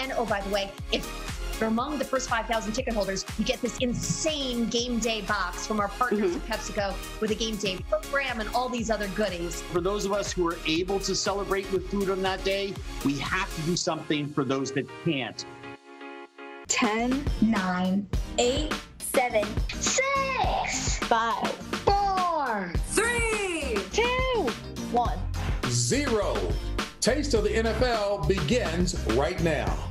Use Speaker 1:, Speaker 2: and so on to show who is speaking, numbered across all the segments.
Speaker 1: And oh, by the way, if you're among the first 5,000 ticket holders, you get this insane game day box from our partners at PepsiCo with a game day program and all these other goodies.
Speaker 2: For those of us who are able to celebrate with food on that day, we have to do something for those that can't.
Speaker 3: 10, 9, 8, 7, 6, 5, 4, 3, 2, 1,
Speaker 4: 0. Taste of the NFL begins right now.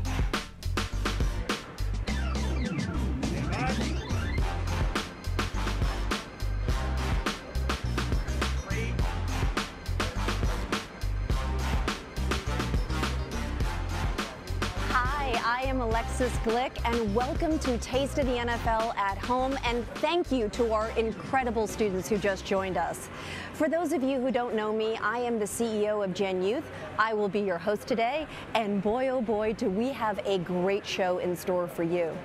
Speaker 5: I am Alexis Glick, and welcome to Taste of the NFL at Home, and thank you to our incredible students who just joined us. For those of you who don't know me, I am the CEO of Gen Youth. I will be your host today, and boy, oh boy, do we have a great show in store for you.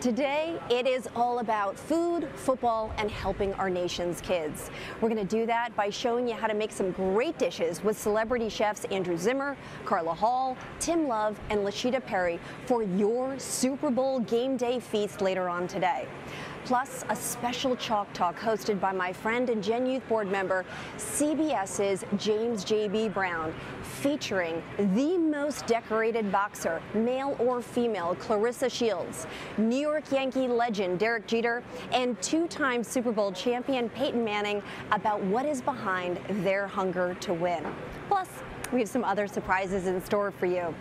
Speaker 5: Today, it is all about food, football, and helping our nation's kids. We're going to do that by showing you how to make some great dishes with celebrity chefs Andrew Zimmern, Carla Hall, Tim Love, and Lashida Perry for your Super Bowl game day feast later on today. Plus, a special Chalk Talk hosted by my friend and Gen Youth board member, CBS's James J.B. Brown, featuring the most decorated boxer, male or female, Clarissa Shields, New York Yankee legend Derek Jeter, and two-time Super Bowl champion Peyton Manning about what is behind their hunger to win. Plus, we have some other surprises in store for you.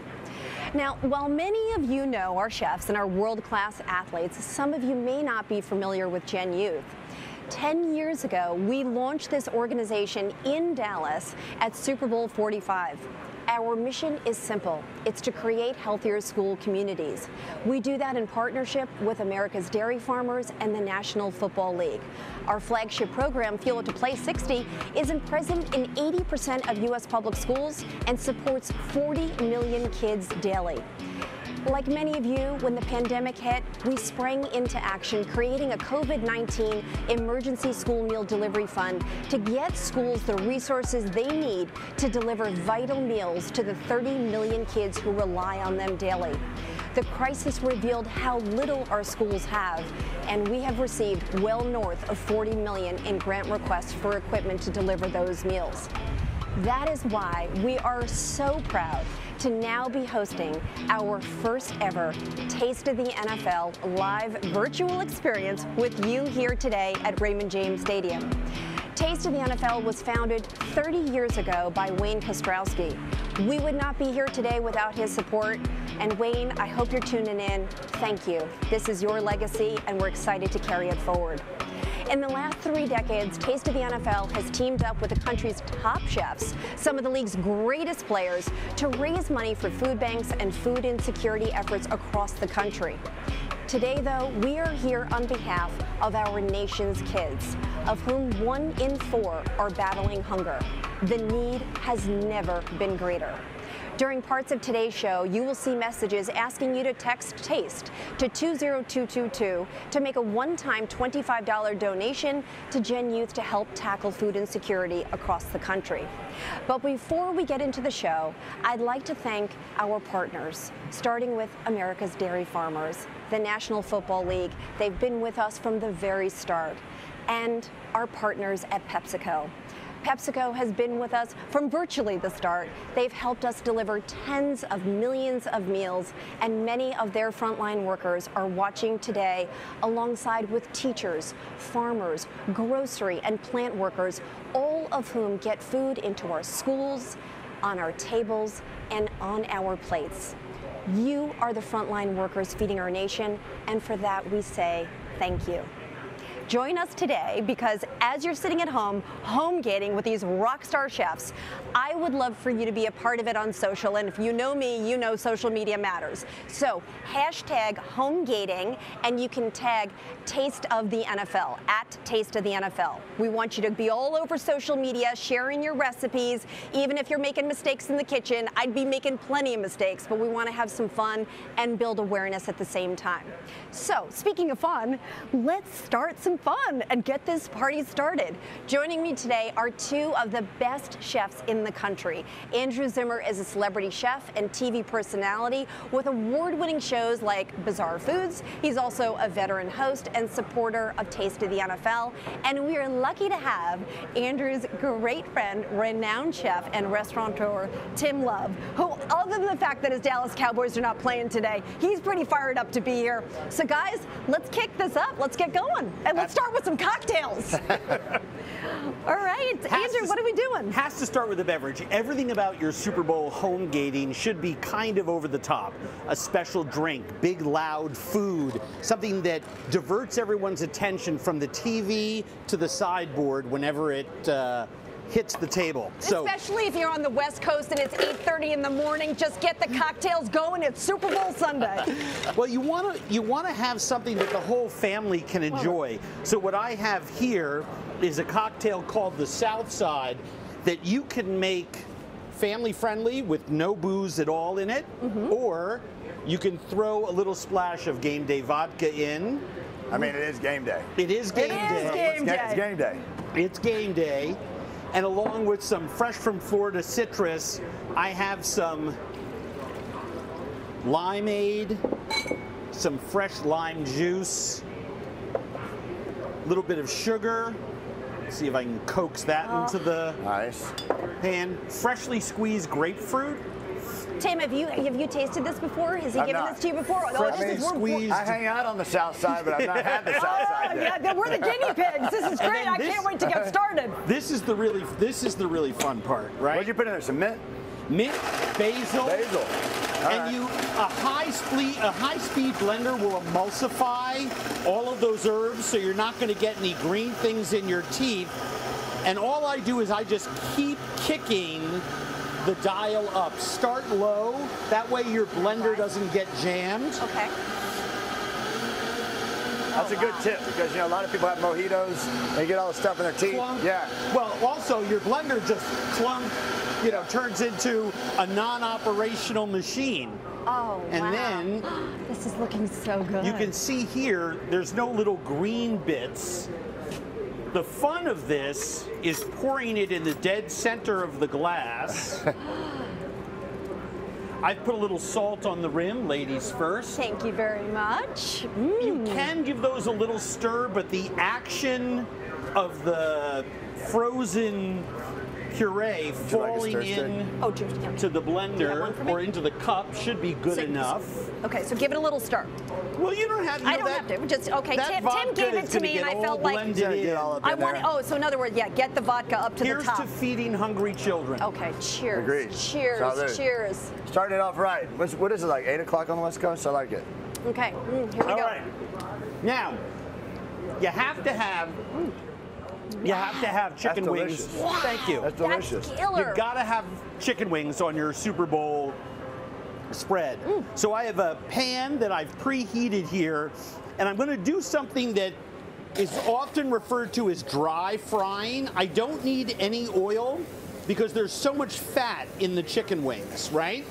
Speaker 5: Now, while many of you know our chefs and our world-class athletes, some of you may not be familiar with Gen Youth. 10 years ago, we launched this organization in Dallas at Super Bowl 45. Our mission is simple. It's to create healthier school communities. We do that in partnership with America's Dairy Farmers and the National Football League. Our flagship program, Fuel to Play 60, is present in 80% of U.S. public schools and supports 40 million kids daily. Like many of you, when the pandemic hit, we sprang into action, creating a COVID-19 emergency school meal delivery fund to get schools the resources they need to deliver vital meals to the 30 million kids who rely on them daily. The crisis revealed how little our schools have, and we have received well north of 40 million in grant requests for equipment to deliver those meals. That is why we are so proud to now be hosting our first ever Taste of the NFL live virtual experience with you here today at Raymond James Stadium. Taste of the NFL was founded 30 years ago by Wayne Kostrowski. We would not be here today without his support. And Wayne, I hope you're tuning in. Thank you. This is your legacy, and we're excited to carry it forward. In the last 3 decades, Taste of the NFL has teamed up with the country's top chefs, some of the league's greatest players, to raise money for food banks and food insecurity efforts across the country. Today, though, we are here on behalf of our nation's kids, of whom 1 in 4 are battling hunger. The need has never been greater. During parts of today's show, you will see messages asking you to text TASTE to 20222 to make a one-time $25 donation to Gen Youth to help tackle food insecurity across the country. But before we get into the show, I'd like to thank our partners, starting with America's Dairy Farmers, the National Football League. They've been with us from the very start, and our partners at PepsiCo. PepsiCo has been with us from virtually the start. They've helped us deliver tens of millions of meals, and many of their frontline workers are watching today alongside with teachers, farmers, grocery and plant workers, all of whom get food into our schools, on our tables, and on our plates. You are the frontline workers feeding our nation, and for that we say thank you. Join us today because as you're sitting at home, home gating with these rock star chefs, I would love for you to be a part of it on social. And if you know me, you know social media matters. So hashtag home gating, and you can tag Taste of the NFL at Taste of the NFL. We want you to be all over social media, sharing your recipes. Even if you're making mistakes in the kitchen, I'd be making plenty of mistakes, but we want to have some fun and build awareness at the same time. So speaking of fun, let's start some fun and get this party started. Joining me today are two of the best chefs in the country. Andrew Zimmern is a celebrity chef and TV personality with award-winning shows like Bizarre Foods. He's also a veteran host and supporter of Taste of the NFL. And we are lucky to have Andrew's great friend, renowned chef and restaurateur Tim Love, who, other than the fact that his Dallas Cowboys are not playing today, he's pretty fired up to be here. So guys, let's kick this up. Let's get going. And let's start with some cocktails. All right, Andrew, what are we doing?
Speaker 2: Has to start with a beverage. Everything about your Super Bowl home gating should be kind of over the top. A special drink, big loud food, something that diverts everyone's attention from the TV to the sideboard whenever it hits the table.
Speaker 5: Especially if you're on the West Coast and it's 8:30 in the morning, just get the cocktails going. It's Super Bowl Sunday.
Speaker 2: Well, you want to have something that the whole family can enjoy. So what I have here is a cocktail called the Southside that you can make family friendly with no booze at all in it, or you can throw a little splash of game day vodka in.
Speaker 6: I mean, it is game day.
Speaker 2: It is game day.
Speaker 6: It's game day.
Speaker 2: It's game day. And along with some fresh from Florida citrus, I have some limeade, some fresh lime juice, a little bit of sugar. Let's see if I can coax that into the pan. Freshly squeezed grapefruit.
Speaker 5: Tim, have you tasted this before? Has he given this to you before?
Speaker 2: Freshly squeezed.
Speaker 6: I hang out on the South Side, but I've not had the South Side yet.
Speaker 5: Yeah, we're the guinea pigs. This is great. I can't wait to get started.
Speaker 2: This is the really fun part, right?
Speaker 6: What'd you put in there? Some mint?
Speaker 2: Mint, basil.
Speaker 6: Basil.
Speaker 2: And a high speed blender will emulsify all of those herbs, so you're not going to get any green things in your teeth. And all I do is I just keep kicking the dial up. Start low. That way your blender doesn't get jammed.
Speaker 5: Okay.
Speaker 6: That's a good tip because, you know, a lot of people have mojitos. They get all the stuff in their teeth.
Speaker 2: Clunk.
Speaker 6: Yeah.
Speaker 2: Well, also your blender just clunk, turns into a non-operational machine.
Speaker 5: Oh,
Speaker 2: and then
Speaker 5: this is looking so good.
Speaker 2: You can see here, there's no little green bits. The fun of this is pouring it in the dead center of the glass. I've put a little salt on the rim, ladies first.
Speaker 5: Thank you very much.
Speaker 2: You can give those a little stir, but the action of the frozen puree falling in to the blender or into the cup should be good enough.
Speaker 5: Okay, so give it a little stir.
Speaker 2: Well, you don't have.
Speaker 5: I don't have to. Just okay. Tim gave it to me, and I felt like I wanted. Oh, so in other words, yeah, get the vodka up to the top.
Speaker 2: Here's to feeding hungry children.
Speaker 5: Okay, cheers.
Speaker 6: Agreed.
Speaker 5: Cheers.
Speaker 6: Salud. Cheers. Starting it off right. What is it, like 8 o'clock on the West Coast? I like it.
Speaker 5: Okay. Here we go.
Speaker 2: All right. Now, you have to have. You have to have chicken wings.
Speaker 6: Wow.
Speaker 2: Thank you.
Speaker 6: That's delicious.
Speaker 5: That's killer.
Speaker 2: You gotta have chicken wings on your Super Bowl spread. So I have a pan that I've preheated here, and I'm gonna do something that is often referred to as dry frying. I don't need any oil because there's so much fat in the chicken wings, right?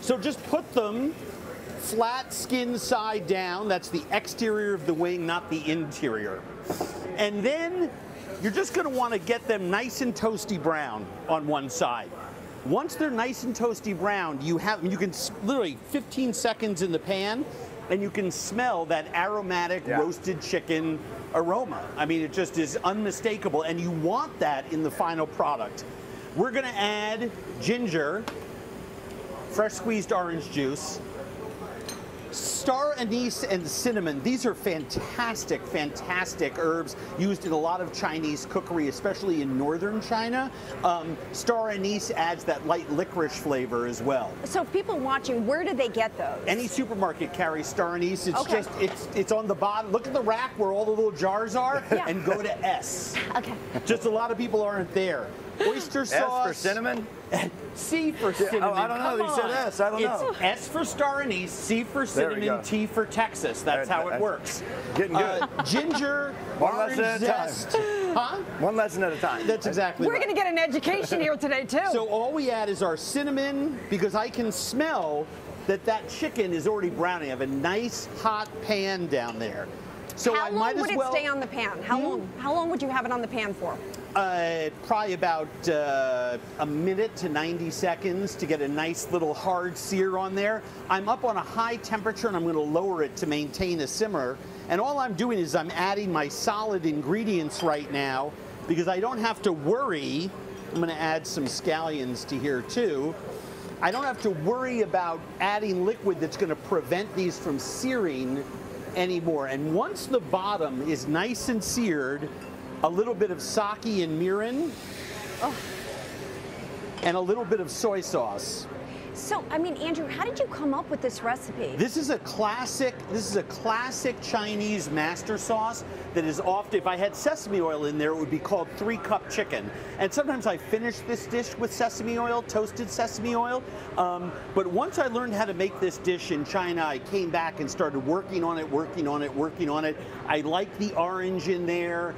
Speaker 2: So just put them flat skin side down. That's the exterior of the wing, not the interior. And then you're just going to want to get them nice and toasty brown on one side. Once they're nice and toasty brown, you can literally 15 seconds in the pan, and you can smell that aromatic roasted chicken aroma. I mean, it just is unmistakable, and you want that in the final product. We're going to add ginger, fresh squeezed orange juice, star anise and cinnamon. These are fantastic, fantastic herbs used in a lot of Chinese cookery, especially in northern China. Star anise adds that light licorice flavor as well.
Speaker 5: So people watching, where do they get those?
Speaker 2: Any supermarket carries star anise. It's just, it's on the bottom. Look at the rack where all the little jars are and go to S.
Speaker 5: Okay.
Speaker 2: Just a lot of people aren't there. Oyster sauce.
Speaker 6: S for cinnamon?
Speaker 2: C for cinnamon.
Speaker 6: Oh, I don't know. You said S. I don't know.
Speaker 2: It's S for star anise, C for cinnamon, T for Texas. That's how it works.
Speaker 6: Getting good.
Speaker 2: Ginger,
Speaker 6: One lesson at a time.
Speaker 2: zest. Huh?
Speaker 6: One lesson at a time.
Speaker 2: That's exactly
Speaker 5: We're
Speaker 2: right.
Speaker 5: going to get an education here today, too.
Speaker 2: So all we add is our cinnamon, because I can smell that chicken is already browning. I have a nice hot pan down there. So
Speaker 5: how
Speaker 2: I
Speaker 5: long
Speaker 2: might
Speaker 5: would
Speaker 2: as
Speaker 5: it
Speaker 2: well
Speaker 5: stay on the pan? How long would you have it on the pan for?
Speaker 2: Probably about a minute to 90 seconds to get a nice little hard sear on there. I'm up on a high temperature and I'm going to lower it to maintain a simmer. And all I'm doing is I'm adding my solid ingredients right now because I don't have to worry. I'm going to add some scallions to here too. I don't have to worry about adding liquid that's going to prevent these from searing anymore. And once the bottom is nice and seared, a little bit of sake and mirin, and a little bit of soy sauce.
Speaker 5: So, I mean, Andrew, how did you come up with this recipe?
Speaker 2: This is a classic Chinese master sauce that is often, if I had sesame oil in there, it would be called 3-cup chicken. And sometimes I finish this dish with sesame oil, toasted sesame oil. But once I learned how to make this dish in China, I came back and started working on it. I like the orange in there.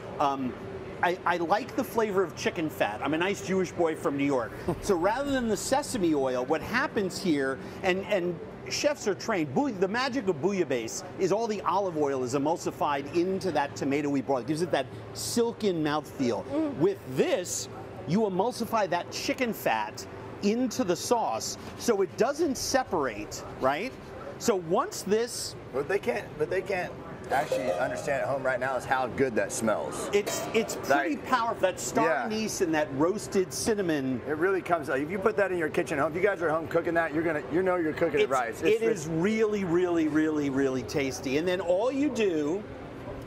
Speaker 2: I like the flavor of chicken fat. I'm a nice Jewish boy from New York. So rather than the sesame oil, what happens here, and chefs are trained, the magic of bouillabaisse is all the olive oil is emulsified into that tomatoey broth. It gives it that silken mouthfeel. With this, you emulsify that chicken fat into the sauce so it doesn't separate, right? So once this...
Speaker 6: But they can't actually understand at home right now is how good that smells.
Speaker 2: It's pretty powerful. That star anise and that roasted cinnamon.
Speaker 6: It really comes out. If you put that in your kitchen home, if you guys are home cooking that, you know you're cooking it right.
Speaker 2: It is really, really, really, really tasty. And then all you do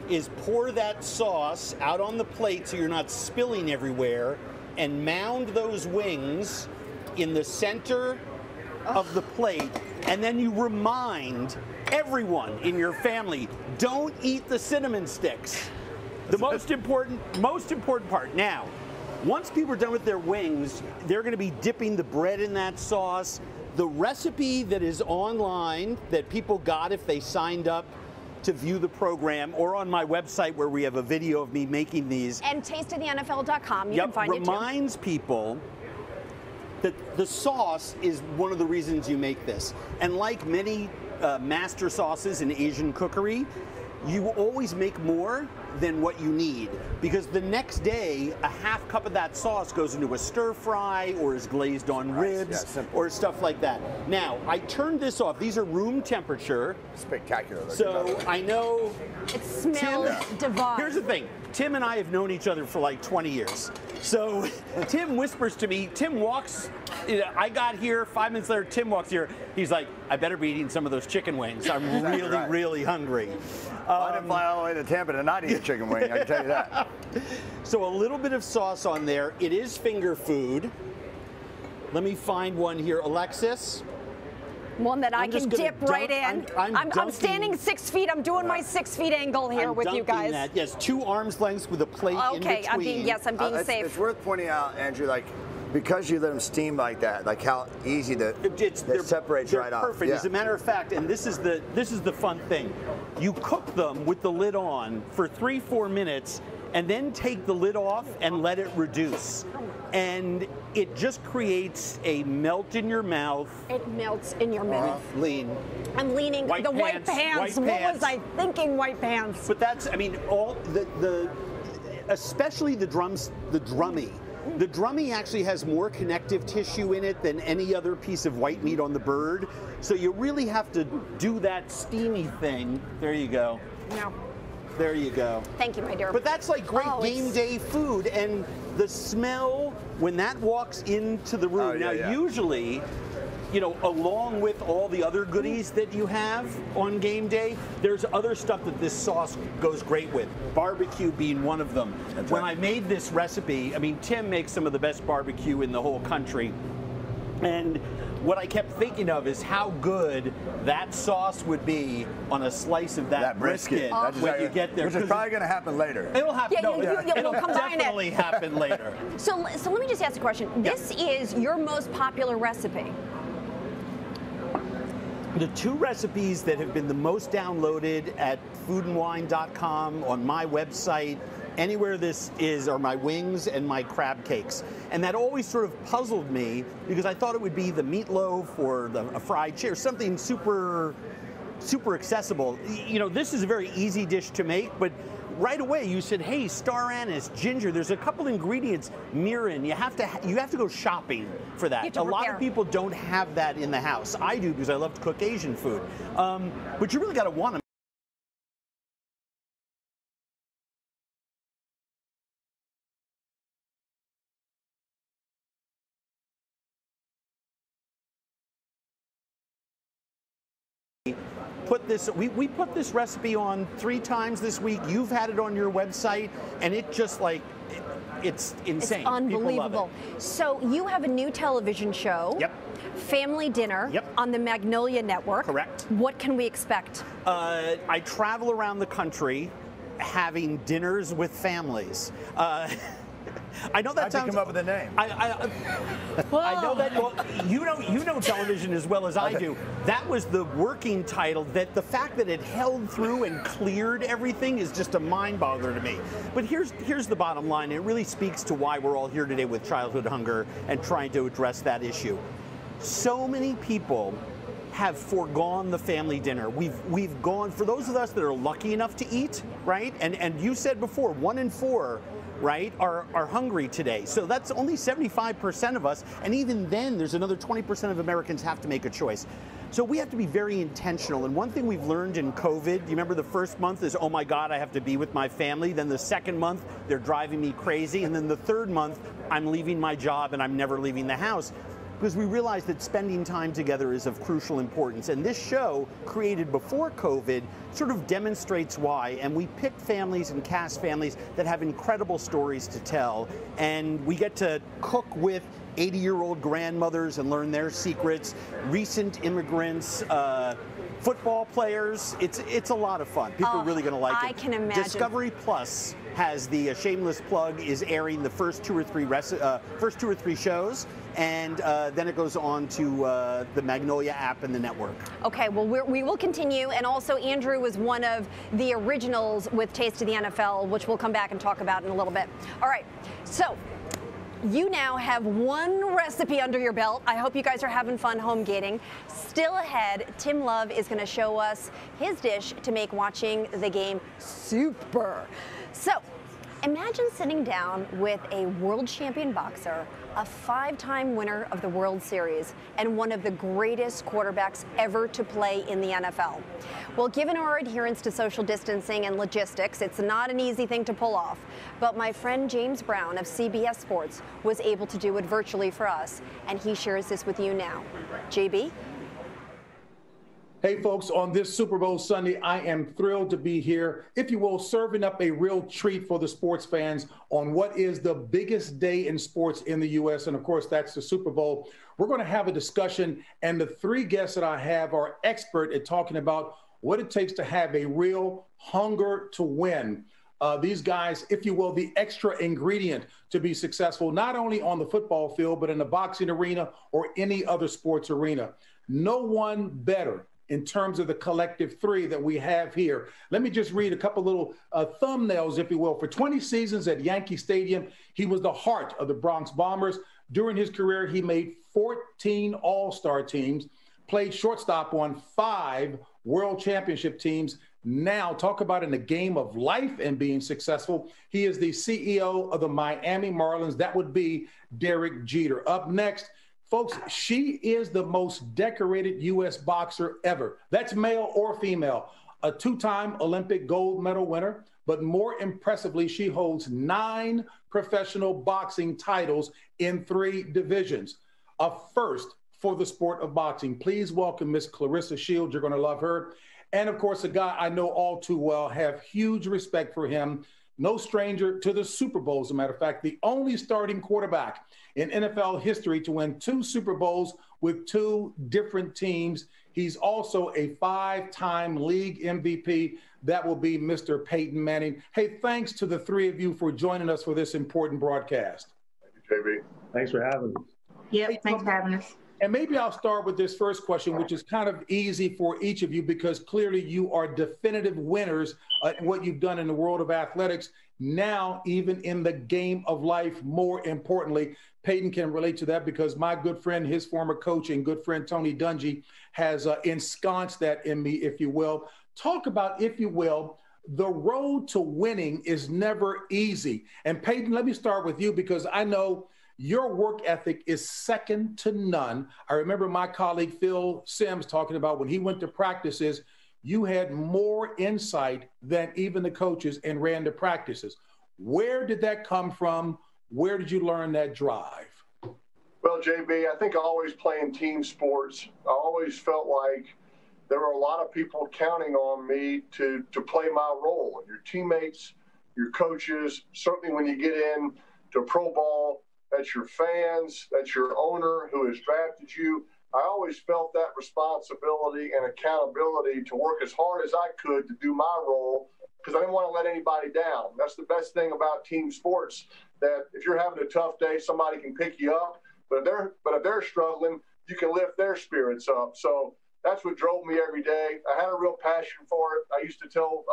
Speaker 2: is pour that sauce out on the plate so you're not spilling everywhere, and mound those wings in the center of the plate, and then you remind everyone in your family, don't eat the cinnamon sticks. The most important part. Now, once people are done with their wings, they're going to be dipping the bread in that sauce. The recipe that is online that people got if they signed up to view the program, or on my website where we have a video of me making these.
Speaker 5: And tasteofthenfl.com, you can find it too.
Speaker 2: Reminds people that the sauce is one of the reasons you make this. And like many master sauces in Asian cookery, you always make more than what you need, because the next day a half cup of that sauce goes into a stir fry or is glazed on ribs or stuff like that. Now, I turned this off. These are room temperature.
Speaker 6: Spectacular.
Speaker 2: So I know
Speaker 5: it smells divine.
Speaker 2: Here's the thing. Tim and I have known each other for like 20 years. So Tim whispers to me, Tim walks, I got here, 5 minutes later, Tim walks here. He's like, I better be eating some of those chicken wings. I'm really hungry.
Speaker 6: I didn't fly all the way to Tampa to not eat a chicken wing, I can tell you that.
Speaker 2: So a little bit of sauce on there. It is finger food. Let me find one here. Alexis?
Speaker 5: One that I can dip right in. I'm standing 6 feet. I'm doing my 6 feet angle here with you guys.
Speaker 2: That. Yes, 2 arms lengths with a plate in between.
Speaker 5: I'm being safe.
Speaker 6: It's worth pointing out, Andrew, like, because you let them steam like that, like how easy that separates right off.
Speaker 2: Perfect. As a matter of fact, and this is the fun thing. You cook them with the lid on for 3-4 minutes, and then take the lid off and let it reduce. And it just creates a melt in your mouth. It melts in your mouth. Lean. I'm leaning. White pants. What was I thinking? White pants. But that's, I mean, all especially the drummy. The drummy actually has more connective tissue in it than any other piece of white meat on the bird. So you really have to do that steamy thing. There you go. No. There you go. Thank you, my dear. But that's like great game day food, and the smell when that walks into the room. Usually, you know, along with all the other goodies that you have on game day, there's other stuff that this sauce goes great with. Barbecue being one of them. When I made this recipe, I mean, Tim makes some of the best barbecue in the whole country. And what I kept thinking of is how good that sauce would be on a slice of that brisket when you get there.
Speaker 6: Which is probably going to happen later.
Speaker 2: It'll happen.
Speaker 5: It'll
Speaker 2: definitely happen later.
Speaker 5: So let me just ask a question. This is your most popular recipe.
Speaker 2: The 2 recipes that have been the most downloaded at foodandwine.com, on my website, anywhere this is, are my wings and my crab cakes. And that always sort of puzzled me because I thought it would be the meatloaf or a fried chicken or something super super accessible. You know, this is a very easy dish to make, but right away you said, hey, star anise, ginger, there's a couple ingredients, mirin. You have to go shopping for that. A lot of people don't have that in the house. I do, because I love to cook Asian food. But you really got to want to put this, we put this recipe on 3 times this week. You've had it on your website, and it just like, it's insane.
Speaker 5: It's unbelievable. So you have a new television show.
Speaker 2: Yep.
Speaker 5: Family Dinner.
Speaker 2: Yep.
Speaker 5: On the Magnolia Network.
Speaker 2: Correct.
Speaker 5: What can we expect?
Speaker 2: I travel around the country having dinners with families. I know that
Speaker 6: How'd
Speaker 2: sounds.
Speaker 6: you come up with the name?
Speaker 2: I know that. Well, you know television as well as I do. That was the working title. That the fact that it held through and cleared everything is just a mind-boggler to me. But here's the bottom line. It really speaks to why we're all here today with childhood hunger and trying to address that issue. So many people have foregone the family dinner. We've gone, for those of us that are lucky enough to eat, right? And you said before, 1 in 4. Right, are hungry today. So that's only 75% of us, and even then there's another 20% of Americans have to make a choice. So we have to be very intentional, and one thing we've learned in COVID, you remember the first month is, oh my God, I have to be with my family. Then the second month, they're driving me crazy. And then the third month, I'm leaving my job and I'm never leaving the house. Because we realize that spending time together is of crucial importance. And this show, created before COVID, sort of demonstrates why. And we pick families and cast families that have incredible stories to tell. And we get to cook with 80-year-old grandmothers and learn their secrets, recent immigrants, football players. It's a lot of fun. People are really going to like it.
Speaker 5: I can imagine.
Speaker 2: Discovery Plus has the shameless plug, is airing the first 2 or 3 shows, and then it goes on to the Magnolia app and the network.
Speaker 5: Okay, well, we will continue, and also Andrew was one of the originals with Taste of the NFL, which we'll come back and talk about in a little bit. All right, so you now have 1 recipe under your belt. I hope you guys are having fun home gating. Still ahead, Tim Love is going to show us his dish to make watching the game super. So, imagine sitting down with a world champion boxer, a 5-time winner of the World Series, and one of the greatest quarterbacks ever to play in the NFL. Well, given our adherence to social distancing and logistics, it's not an easy thing to pull off. But my friend James Brown of CBS Sports was able to do it virtually for us, and he shares this with you now. JB?
Speaker 4: Hey, folks, on this Super Bowl Sunday, I am thrilled to be here, if you will, serving up a real treat for the sports fans on what is the biggest day in sports in the U.S., and of course, that's the Super Bowl. We're going to have a discussion, and the 3 guests that I have are expert at talking about what it takes to have a real hunger to win. These guys, if you will, the extra ingredient to be successful, not only on the football field, but in the boxing arena or any other sports arena. No one better in terms of the collective 3 that we have here. Let me just read a couple little thumbnails, if you will. For 20 seasons at Yankee Stadium, he was the heart of the Bronx Bombers. During his career, he made 14 All-Star teams, played shortstop on 5 World Championship teams. Now, talk about in the game of life and being successful. He is the CEO of the Miami Marlins. That would be Derek Jeter. Up next, folks, she is the most decorated U.S. boxer ever. That's male or female. A 2-time Olympic gold medal winner, but more impressively, she holds 9 professional boxing titles in 3 divisions. A first for the sport of boxing. Please welcome Miss Claressa Shields. You're going to love her. And of course, a guy I know all too well, have huge respect for him. No stranger to the Super Bowl, as a matter of fact, the only starting quarterback in NFL history to win 2 Super Bowls with 2 different teams. He's also a 5-time league MVP. That will be Mr. Peyton Manning. Hey, thanks to the 3 of you for joining us for this important broadcast.
Speaker 7: Thank you, JB. Thanks for having us.
Speaker 8: Yep, thanks for having us.
Speaker 4: And maybe I'll start with this first question, which is kind of easy for each of you because clearly you are definitive winners in what you've done in the world of athletics. Now, even in the game of life, more importantly, Peyton can relate to that because my good friend, his former coach and good friend Tony Dungy has ensconced that in me, if you will. Talk about, if you will, the road to winning is never easy. And Peyton, let me start with you because I know your work ethic is second to none. I remember my colleague Phil Simms talking about when he went to practices, you had more insight than even the coaches and ran the practices. Where did that come from? Where did you learn that drive?
Speaker 7: Well, JB, I think always playing team sports, I always felt like there were a lot of people counting on me to play my role. And your teammates, your coaches, certainly when you get in to pro ball, that's your fans, that's your owner who has drafted you. I always felt that responsibility and accountability to work as hard as I could to do my role because I didn't want to let anybody down. That's the best thing about team sports, that if you're having a tough day, somebody can pick you up. But if they're struggling, you can lift their spirits up. So that's what drove me every day. I had a real passion for it. I used to tell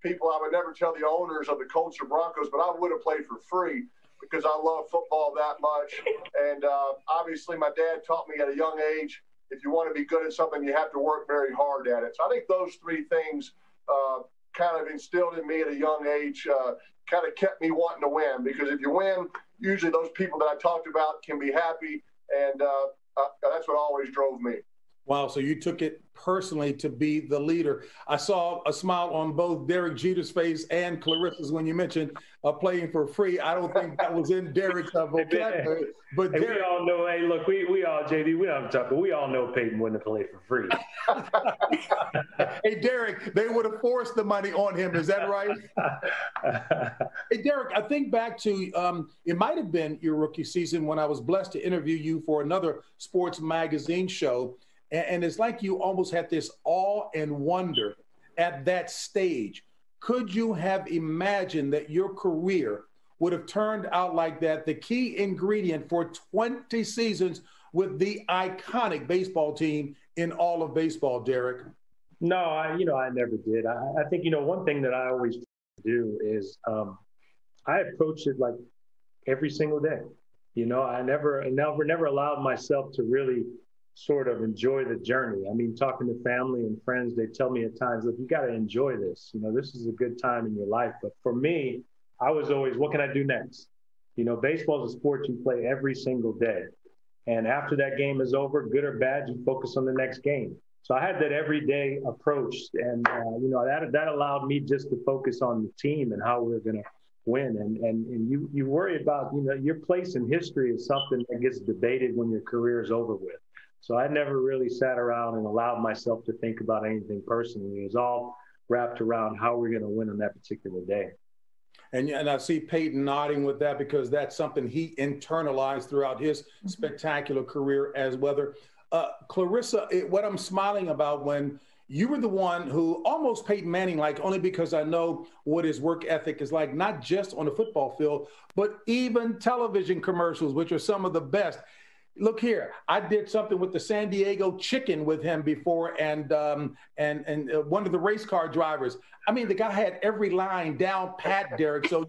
Speaker 7: people I would never tell the owners of the Colts or Broncos, but I would have played for free because I love football that much. And obviously my dad taught me at a young age, if you want to be good at something, you have to work very hard at it. So I think those three things kind of instilled in me at a young age, kind of kept me wanting to win. Because if you win, usually those people that I talked about can be happy. And that's what always drove me.
Speaker 4: Wow, so you took it personally to be the leader. I saw a smile on both Derek Jeter's face and Clarissa's when you mentioned playing for free. I don't think that was in Derek's vocabulary. But
Speaker 9: hey,
Speaker 4: Derek,
Speaker 9: we all know, hey, look, we all, JD, we don't have to talk, but we all know Peyton wouldn't have played for free.
Speaker 4: Hey, Derek, they would have forced the money on him. Is that right? Hey, Derek, I think back to, it might have been your rookie season when I was blessed to interview you for another sports magazine show. And it's like you almost had this awe and wonder at that stage. Could you have imagined that your career would have turned out like that? The key ingredient for 20 seasons with the iconic baseball team in all of baseball, Derek.
Speaker 9: No, I never did. I think, one thing that I always do is I approached it like every single day. I never allowed myself to really sort of enjoy the journey. I mean, talking to family and friends, they tell me at times, look, you got to enjoy this. This is a good time in your life. But for me, I was always, what can I do next? Baseball is a sport you play every single day. And after that game is over, good or bad, you focus on the next game. So I had that everyday approach. And, that allowed me just to focus on the team and how we're going to win. And you worry about, your place in history is something that gets debated when your career is over with. So I never really sat around and allowed myself to think about anything personally. It was all wrapped around how we're going to win on that particular day.
Speaker 4: And I see Peyton nodding with that because that's something he internalized throughout his spectacular career as well. Clarissa, what I'm smiling about when you were the one who almost Peyton Manning like, only because I know what his work ethic is like, not just on the football field, but even television commercials, which are some of the best. Look here, I did something with the San Diego Chicken with him before, and one of the race car drivers. I mean, the guy had every line down pat, Derek. So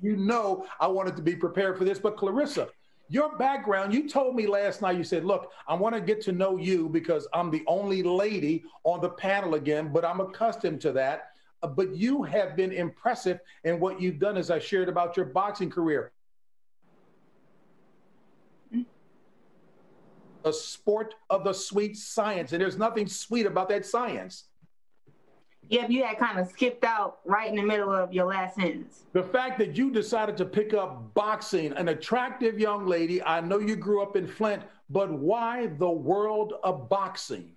Speaker 4: I wanted to be prepared for this. But Clarissa, your background, you told me last night. You said, "Look, I want to get to know you because I'm the only lady on the panel again, but I'm accustomed to that." But you have been impressive in what you've done, as I shared about your boxing career. A sport of the sweet science, and there's nothing sweet about that science.
Speaker 8: Yep, you had kind of skipped out right in the middle of your last sentence.
Speaker 4: The fact that you decided to pick up boxing, an attractive young lady, I know you grew up in Flint, but why the world of boxing?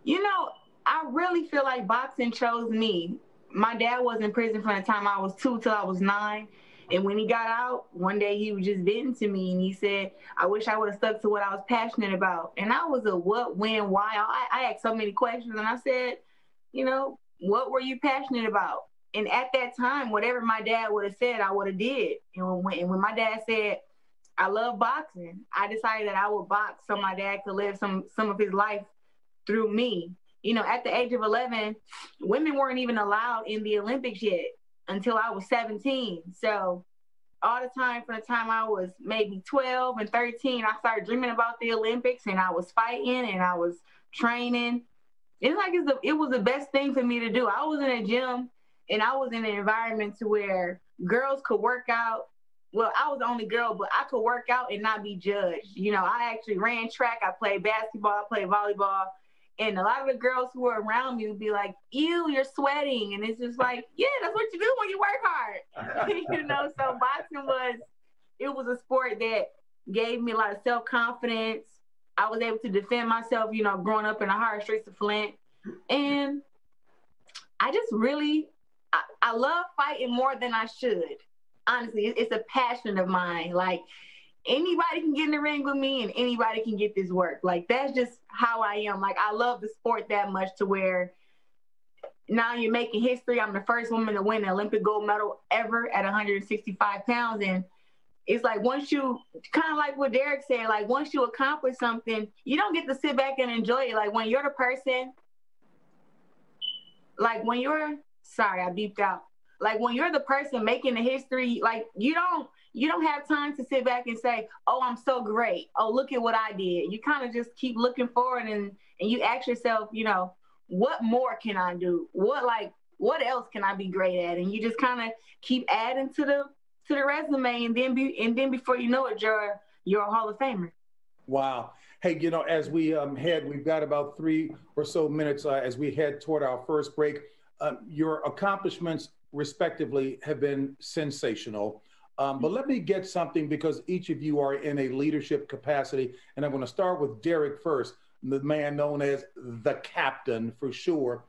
Speaker 8: I really feel like boxing chose me. My dad was in prison from the time I was 2 till I was 9. And when he got out, one day he was just venting to me and he said, I wish I would have stuck to what I was passionate about. And I was a what, when, why. I asked so many questions and I said, what were you passionate about? And at that time, whatever my dad would have said, I would have did. And when my dad said, I love boxing, I decided that I would box so my dad could live some of his life through me. At the age of 11, women weren't even allowed in the Olympics yet until I was 17. So all the time from the time I was maybe 12 and 13. I started dreaming about the Olympics, and I was fighting and I was training. It's like it was the best thing for me to do. I was in a gym, and I was in an environment to where girls could work out. Well, I was the only girl, but I could work out and not be judged. You know, I actually ran track. I played basketball. I played volleyball. And a lot of the girls who were around me would be like, ew, you're sweating. And it's just like, yeah, that's what you do when you work hard. You know, so boxing it was a sport that gave me a lot of self-confidence. I was able to defend myself, you know, growing up in the hard streets of Flint. And I just really, I love fighting more than I should. Honestly, it's a passion of mine. Like, anybody can get in the ring with me and anybody can get this work. Like, that's just how I am. Like, I love the sport that much to where now you're making history. I'm the first woman to win an Olympic gold medal ever at 165 pounds. And it's like, once you, kind of like what Derek said, like, once you accomplish something, you don't get to sit back and enjoy it. Like, when you're the person, like, when you're, sorry, I beeped out. Like, when you're the person making the history, like, you don't have time to sit back and say, oh, I'm so great. Oh, look at what I did. You kind of just keep looking forward and you ask yourself, you know, what more can I do? What else can I be great at? And you just kind of keep adding to the resume, and then before you know it, you're a Hall of Famer.
Speaker 4: Wow. Hey, you know, as we've got about 3 or so minutes as we head toward our first break. Your accomplishments, respectively, have been sensational. But let me get something, because each of you are in a leadership capacity. And I'm going to start with Derek first, the man known as the captain for sure.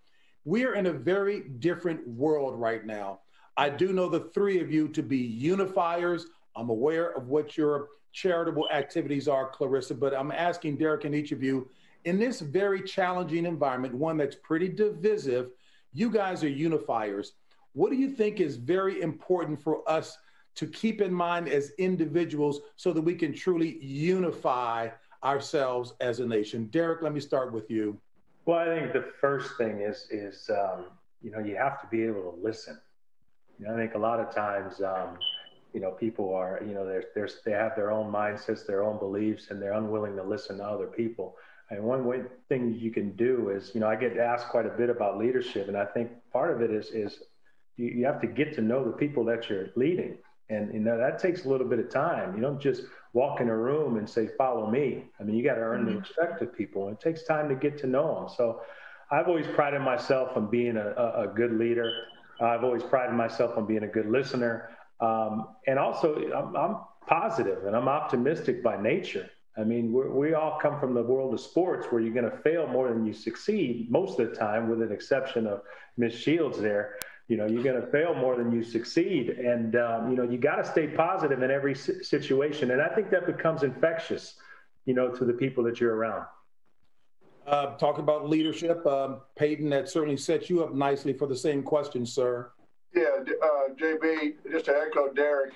Speaker 4: We're in a very different world right now. I do know the three of you to be unifiers. I'm aware of what your charitable activities are, Clarissa, but I'm asking Derek and each of you, in this very challenging environment, one that's pretty divisive, you guys are unifiers. What do you think is very important for us to keep in mind as individuals so that we can truly unify ourselves as a nation? Derek, let me start with you.
Speaker 9: Well, I think the first thing is you know, you have to be able to listen. You know, I think a lot of times, you know, people are, you know, they have their own mindsets, their own beliefs, and they're unwilling to listen to other people. And one thing you can do is, you know, I get asked quite a bit about leadership, and I think part of it is you have to get to know the people that you're leading. And, you know, that takes a little bit of time. You don't just walk in a room and say, follow me. I mean, you got to earn the respect of people, and it takes time to get to know them. So I've always prided myself on being a good leader. I've always prided myself on being a good listener. And also I'm positive and I'm optimistic by nature. I mean, we all come from the world of sports where you're going to fail more than you succeed most of the time, with an exception of Miss Shields there. You know, you're going to fail more than you succeed. And, you know, you got to stay positive in every situation. And I think that becomes infectious, you know, to the people that you're around.
Speaker 4: Talking about leadership, Peyton, that certainly sets you up nicely for the same question, sir.
Speaker 7: Yeah, JB, just to echo Derek,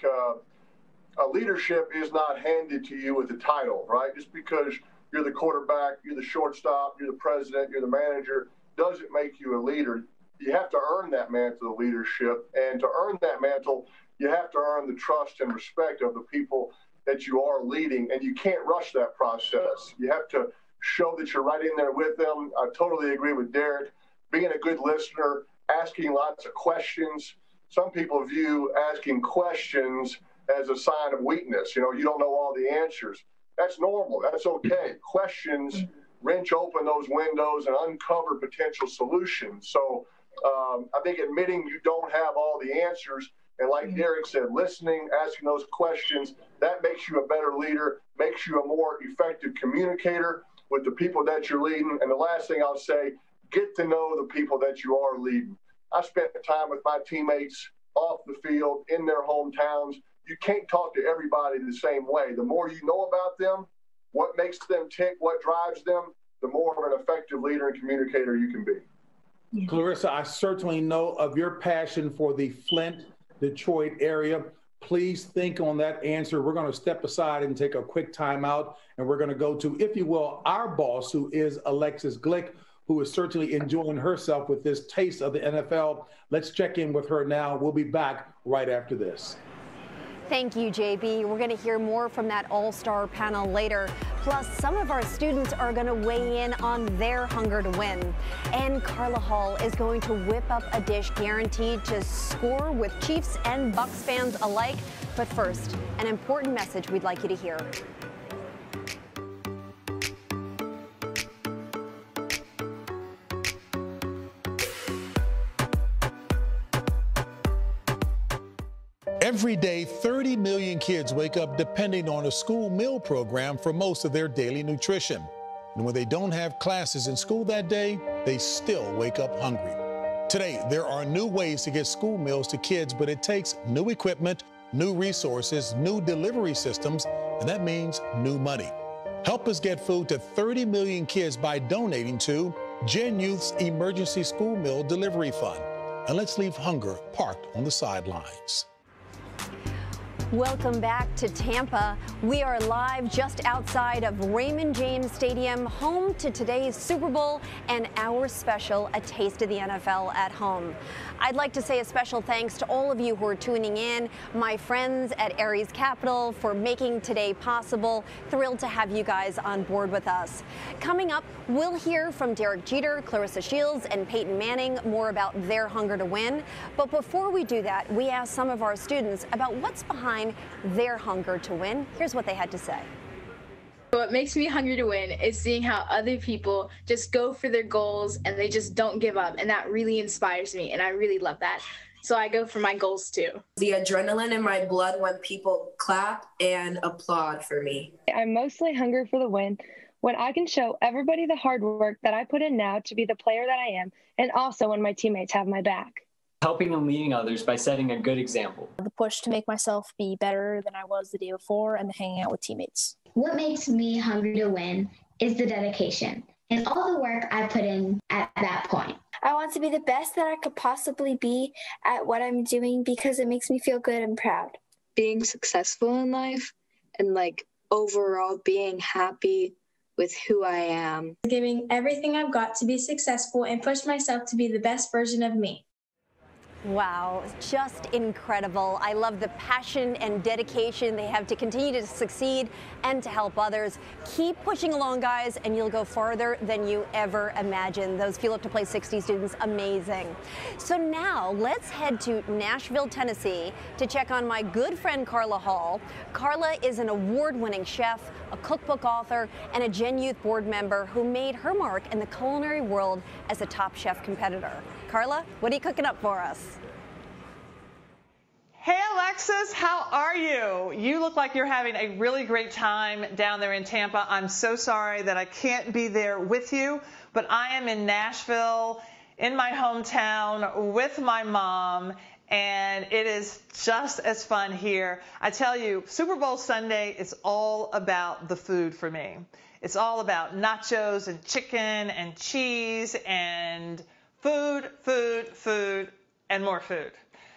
Speaker 7: leadership is not handed to you with a title, right? Just because you're the quarterback, you're the shortstop, you're the president, you're the manager, doesn't make you a leader. You have to earn that mantle of leadership. And to earn that mantle, you have to earn the trust and respect of the people that you are leading. And you can't rush that process. You have to show that you're right in there with them. I totally agree with Derek. Being a good listener, asking lots of questions. Some people view asking questions as a sign of weakness. You know, you don't know all the answers. That's normal. That's okay. Questions wrench open those windows and uncover potential solutions. So I think admitting you don't have all the answers, and like Derek said, listening, asking those questions, that makes you a better leader, makes you a more effective communicator with the people that you're leading. And the last thing I'll say, get to know the people that you are leading. I spent time with my teammates off the field, in their hometowns. You can't talk to everybody the same way. The more you know about them, what makes them tick, what drives them, the more of an effective leader and communicator you can be.
Speaker 4: Yeah. Clarissa, I certainly know of your passion for the Flint, Detroit area. Please think on that answer. We're going to step aside and take a quick time out, and we're going to go to, if you will, our boss, who is Alexis Glick, who is certainly enjoying herself with this taste of the NFL. Let's check in with her now. We'll be back right after this.
Speaker 5: Thank you, JB. We're going to hear more from that all-star panel later. Plus, some of our students are going to weigh in on their hunger to win. And Carla Hall is going to whip up a dish guaranteed to score with Chiefs and Bucs fans alike. But first, an important message we'd like you to hear.
Speaker 10: Every day, 30 million kids wake up depending on a school meal program for most of their daily nutrition. And when they don't have classes in school that day, they still wake up hungry. Today, there are new ways to get school meals to kids, but it takes new equipment, new resources, new delivery systems, and that means new money. Help us get food to 30 million kids by donating to Gen Youth's Emergency School Meal Delivery Fund. And let's leave hunger parked on the sidelines.
Speaker 5: Welcome back to Tampa. We are live just outside of Raymond James Stadium, home to today's Super Bowl and our special, A Taste of the NFL at Home. I'd like to say a special thanks to all of you who are tuning in, my friends at Aries Capital for making today possible. Thrilled to have you guys on board with us. Coming up, we'll hear from Derek Jeter, Clarissa Shields, and Peyton Manning more about their hunger to win. But before we do that, we asked some of our students about what's behind their hunger to win. Here's what they had to say.
Speaker 11: What makes me hungry to win is seeing how other people just go for their goals and they just don't give up. And that really inspires me. And I really love that. So I go for my goals too.
Speaker 12: The adrenaline in my blood when people clap and applaud for me.
Speaker 13: I'm mostly hungry for the win when I can show everybody the hard work that I put in now to be the player that I am. And also when my teammates have my back.
Speaker 14: Helping and leading others by setting a good example.
Speaker 15: The push to make myself be better than I was the day before and hanging out with teammates.
Speaker 3: What makes me hungry to win is the dedication and all the work I put in at that point.
Speaker 16: I want to be the best that I could possibly be at what I'm doing because it makes me feel good and proud.
Speaker 17: Being successful in life and overall being happy with who I am.
Speaker 18: Giving everything I've got to be successful and push myself to be the best version of me.
Speaker 5: Wow, just incredible. I love the passion and dedication they have to continue to succeed and to help others. Keep pushing along, guys, and you'll go farther than you ever imagined. Those Fuel Up to Play 60 students, amazing. So now let's head to Nashville, Tennessee to check on my good friend Carla Hall. Carla is an award-winning chef, a cookbook author, and a Gen Youth board member who made her mark in the culinary world as a Top Chef competitor. Carla, what are you cooking up for us?
Speaker 19: Hey Alexis, how are you? You look like you're having a really great time down there in Tampa. I'm so sorry that I can't be there with you, but I am in Nashville, in my hometown, with my mom, and it is just as fun here. I tell you, Super Bowl Sunday is all about the food for me. It's all about nachos and chicken and cheese and food, food, food, and more food.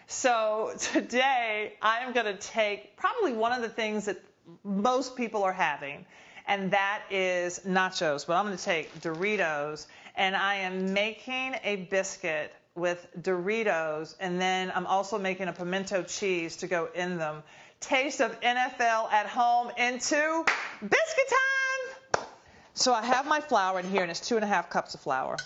Speaker 19: So today I am going to take probably one of the things that most people are having, and that is nachos. But I'm going to take Doritos, and I am making a biscuit with Doritos, and then I'm also making a pimento cheese to go in them. Taste of NFL at home into biscuit time! So I have my flour in here, and it's 2.5 cups of flour.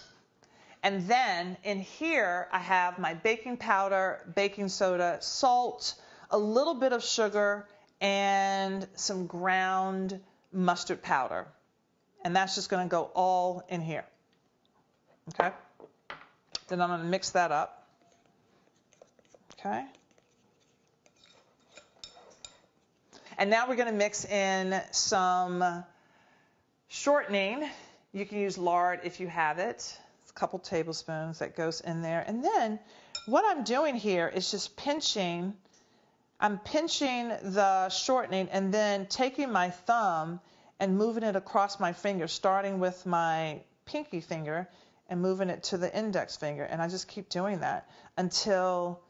Speaker 19: And then in here, I have my baking powder, baking soda, salt, a little bit of sugar, and some ground mustard powder. And that's just going to go all in here. Okay? Then I'm going to mix that up. Okay? And now we're going to mix in some shortening. You can use lard if you have it. Couple tablespoons that goes in there. And then what I'm doing here is just pinching. I'm pinching the shortening and then taking my thumb and moving it across my finger, starting with my pinky finger and moving it to the index finger. And I just keep doing that until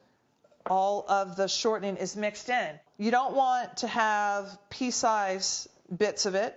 Speaker 19: all of the shortening is mixed in. You don't want to have pea-sized bits of it,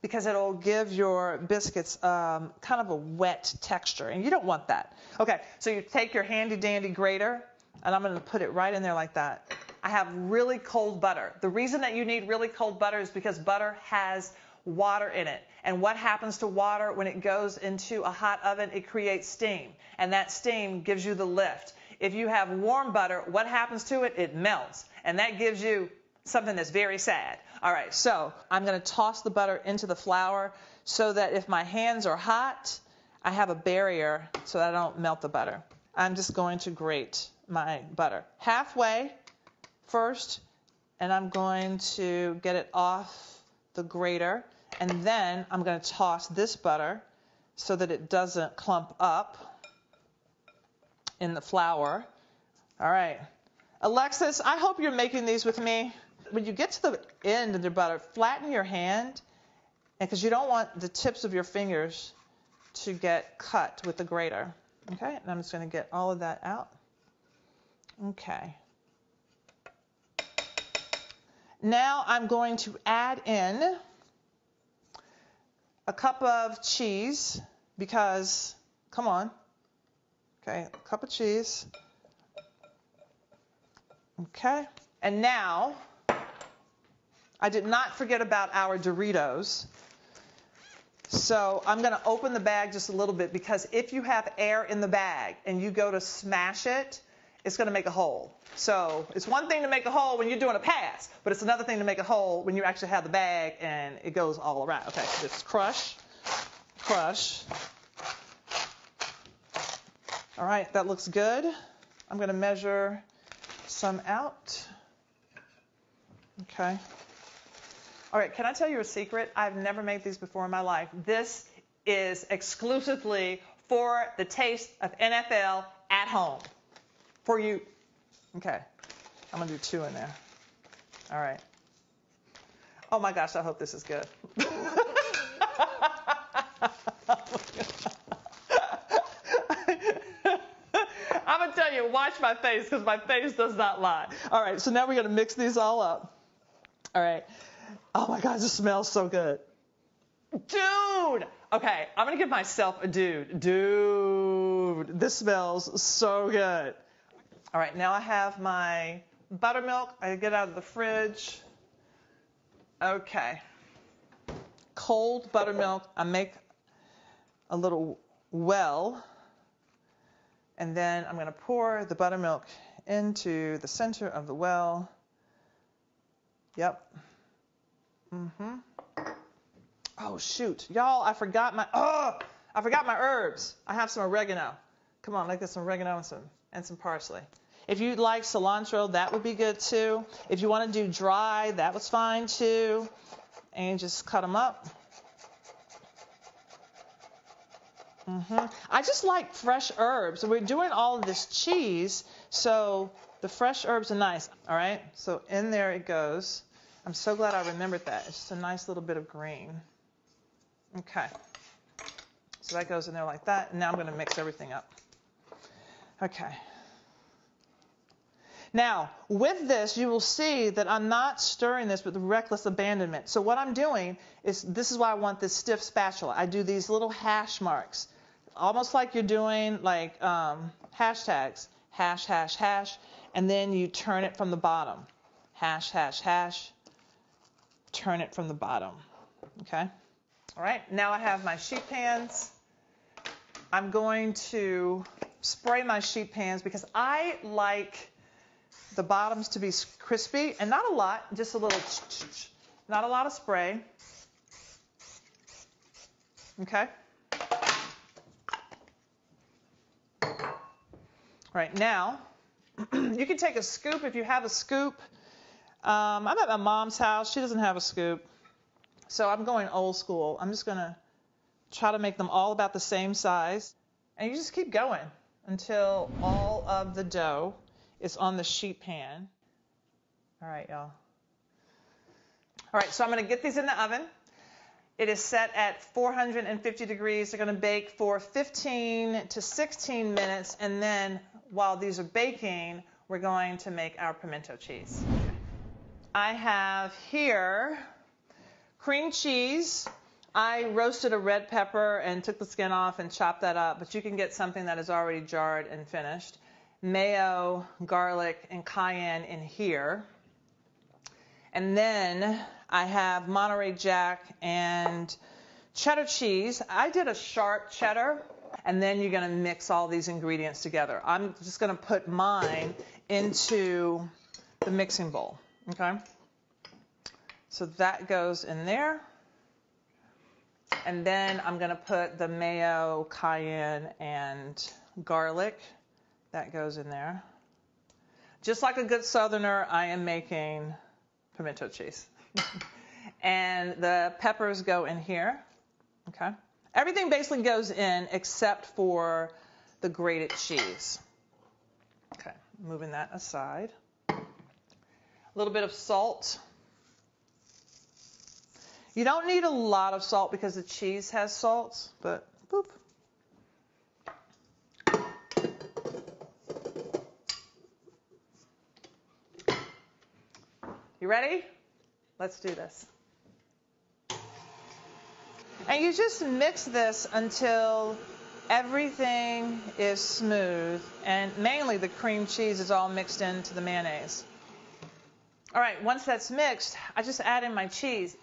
Speaker 19: because it'll give your biscuits kind of a wet texture, and you don't want that. Okay, so you take your handy-dandy grater, and I'm going to put it right in there like that. I have really cold butter. The reason that you need really cold butter is because butter has water in it. And what happens to water when it goes into a hot oven? It creates steam. And that steam gives you the lift. If you have warm butter, what happens to it? It melts. And that gives you something that's very sad. All right, so I'm going to toss the butter into the flour so that if my hands are hot, I have a barrier so that I don't melt the butter. I'm just going to grate my butter halfway first, and I'm going to get it off the grater, and then I'm going to toss this butter so that it doesn't clump up in the flour. All right. Alexis, I hope you're making these with me. When you get to the end of the butter, flatten your hand, because you don't want the tips of your fingers to get cut with the grater. Okay, and I'm just going to get all of that out. Okay. Now I'm going to add in a cup of cheese because, come on. Okay, a cup of cheese. Okay, and now I did not forget about our Doritos. So I'm going to open the bag just a little bit, because if you have air in the bag and you go to smash it, it's going to make a hole. So it's one thing to make a hole when you're doing a pass, but it's another thing to make a hole when you actually have the bag and it goes all around. Okay, just crush, crush. All right, that looks good. I'm going to measure some out. Okay. All right, can I tell you a secret? I've never made these before in my life. This is exclusively for the Taste of NFL at home. For you. Okay, I'm going to do 2 in there. All right. Oh my gosh, I hope this is good. I'm going to tell you, watch my face, because my face does not lie. All right, so now we're going to mix these all up. All right. Oh my God, this smells so good. Dude! Okay, I'm going to give myself a dude. Dude, this smells so good. All right, now I have my buttermilk. I get out of the fridge. Okay. Cold buttermilk. I make a little well. And then I'm going to pour the buttermilk into the center of the well. Yep. Oh shoot, y'all! I forgot my herbs. I have some oregano. Come on, let's get some oregano and some parsley. If you'd like cilantro, that would be good too. If you want to do dry, that was fine too. And you just cut them up. I just like fresh herbs. We're doing all of this cheese, so the fresh herbs are nice. All right, so in there it goes. I'm so glad I remembered that. It's just a nice little bit of green. Okay. So that goes in there like that. And now I'm going to mix everything up. Okay. Now, with this, you will see that I'm not stirring this with reckless abandonment. So what I'm doing is, this is why I want this stiff spatula. I do these little hash marks, almost like you're doing like hashtags. Hash, hash, hash. And then you turn it from the bottom. Hash, hash, hash. Turn it from the bottom. Okay. All right. Now I have my sheet pans. I'm going to spray my sheet pans because I like the bottoms to be crispy, and not a lot, just a little, not a lot of spray. Okay. All right. Now you can take a scoop if you have a scoop. I'm at my mom's house. She doesn't have a scoop. So I'm going old school. I'm just going to try to make them all about the same size. And you just keep going until all of the dough is on the sheet pan. All right, y'all. All right, so I'm going to get these in the oven. It is set at 450 degrees. They're going to bake for 15 to 16 minutes. And then while these are baking, we're going to make our pimento cheese. I have here cream cheese. I roasted a red pepper and took the skin off and chopped that up, but you can get something that is already jarred and finished. mayo, garlic, and cayenne in here. And then I have Monterey Jack and cheddar cheese. I did a sharp cheddar, and then you're going to mix all these ingredients together. I'm just going to put mine into the mixing bowl, okay? So that goes in there. And then I'm going to put the mayo, cayenne, and garlic. That goes in there. Just like a good Southerner, I am making pimento cheese. And the peppers go in here, okay? Everything basically goes in except for the grated cheese. Okay, moving that aside. A little bit of salt. You don't need a lot of salt because the cheese has salt, but boop. You ready? Let's do this. And you just mix this until everything is smooth, and mainly the cream cheese is all mixed into the mayonnaise. All right, once that's mixed, I just add in my cheese.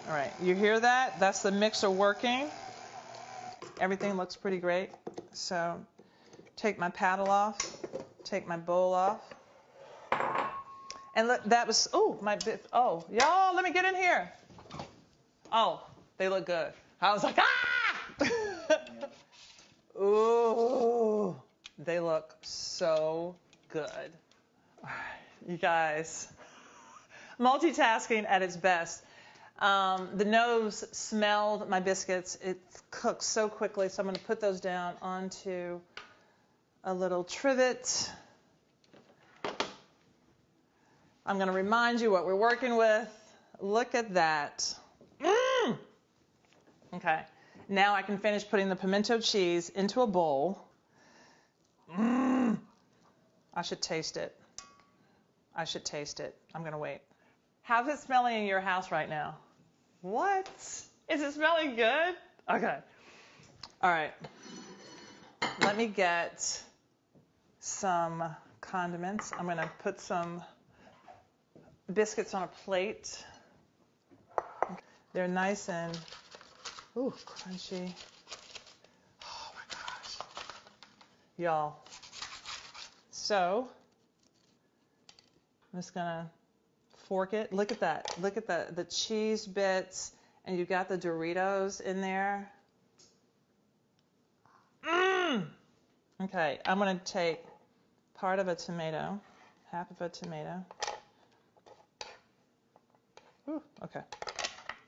Speaker 19: All right, you hear that? That's the mixer working. Everything looks pretty great. So take my paddle off, take my bowl off. And that was, oh, y'all, let me get in here. Oh, they look good. I was like, ah! Ooh, they look so good. All right, you guys, multitasking at its best. The nose smelled my biscuits. It cooks so quickly, so I'm going to put those down onto a little trivet. I'm going to remind you what we're working with. Look at that. Okay, now I can finish putting the pimento cheese into a bowl. I should taste it. I should taste it. I'm going to wait. How's it smelling in your house right now? What? Is it smelling good? Okay. All right. Let me get some condiments. I'm going to put some biscuits on a plate. They're nice and crunchy. Oh my gosh. Y'all. So I'm just going to fork it. Look at that. Look at the cheese bits, and you got the Doritos in there. Okay, I'm going to take part of a tomato, half of a tomato. Okay.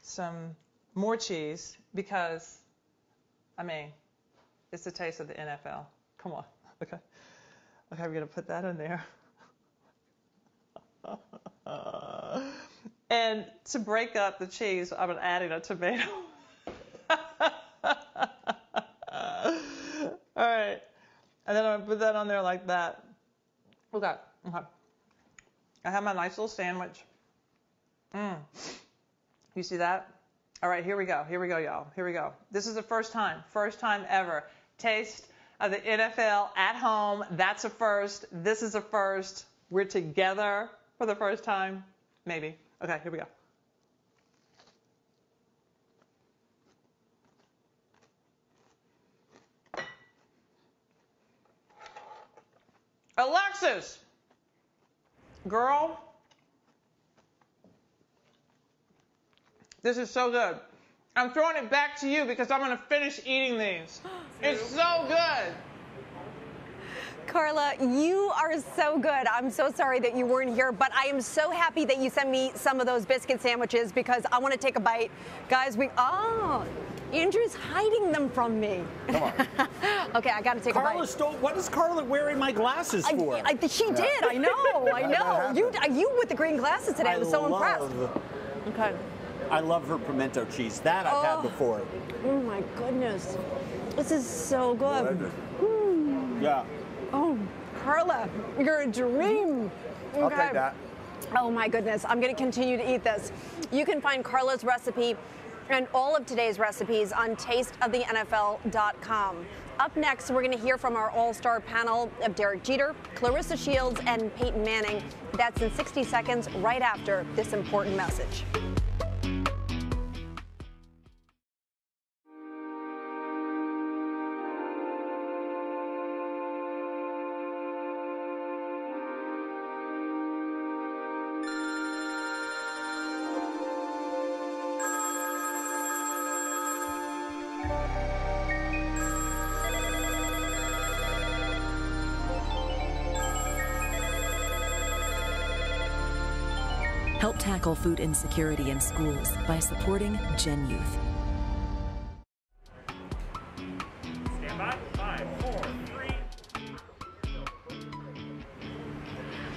Speaker 19: Some more cheese because, I mean, it's the taste of the NFL. Come on. Okay. Okay, we're going to put that in there. And to break up the cheese, I'm adding a tomato. All right. And then I'm going to put that on there like that. Okay. Okay. I have my nice little sandwich. You see that? All right, here we go. Here we go, y'all. Here we go. This is the first time ever. Taste of the NFL at home. That's a first. This is a first. We're together for the first time. Maybe. Okay, here we go. Alexis, girl, this is so good. I'm throwing it back to you because I'm going to finish eating these. It's so good.
Speaker 5: Carla, you are so good. I'm so sorry that you weren't here, but I am so happy that you sent me some of those biscuit sandwiches because I want to take a bite. Guys, Andrew's hiding them from me. Come on. Okay, I got to take a bite.
Speaker 2: What is Carla wearing my glasses for?
Speaker 5: She did. I know. I know. You with the green glasses today. I was so impressed. Okay.
Speaker 2: I love her pimento cheese. That I've had before.
Speaker 5: Oh my goodness. This is so good.
Speaker 2: Yeah.
Speaker 5: Oh, Carla, you're a dream. Okay.
Speaker 6: I'll take that.
Speaker 5: Oh my goodness, I'm going to continue to eat this. You can find Carla's recipe and all of today's recipes on tasteofthenfl.com. Up next, we're going to hear from our all-star panel of Derek Jeter, Claressa Shields, and Peyton Manning. That's in 60 seconds right after this important message.
Speaker 20: Help tackle food insecurity in schools by supporting Gen Youth.
Speaker 21: Stand by. 5, 4,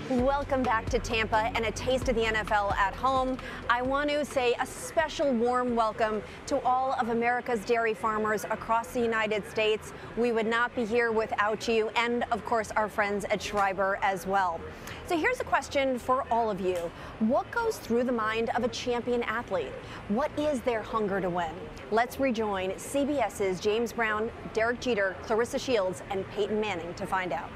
Speaker 21: 3.
Speaker 5: Welcome back to Tampa and a taste of the NFL at home. I want to say a special warm welcome to all of America's dairy farmers across the United States. We would not be here without you, and of course our friends at Schreiber as well. So here's a question for all of you. What goes through the mind of a champion athlete? What is their hunger to win? Let's rejoin CBS's James Brown, Derek Jeter, Claressa Shields, and Peyton Manning to find out.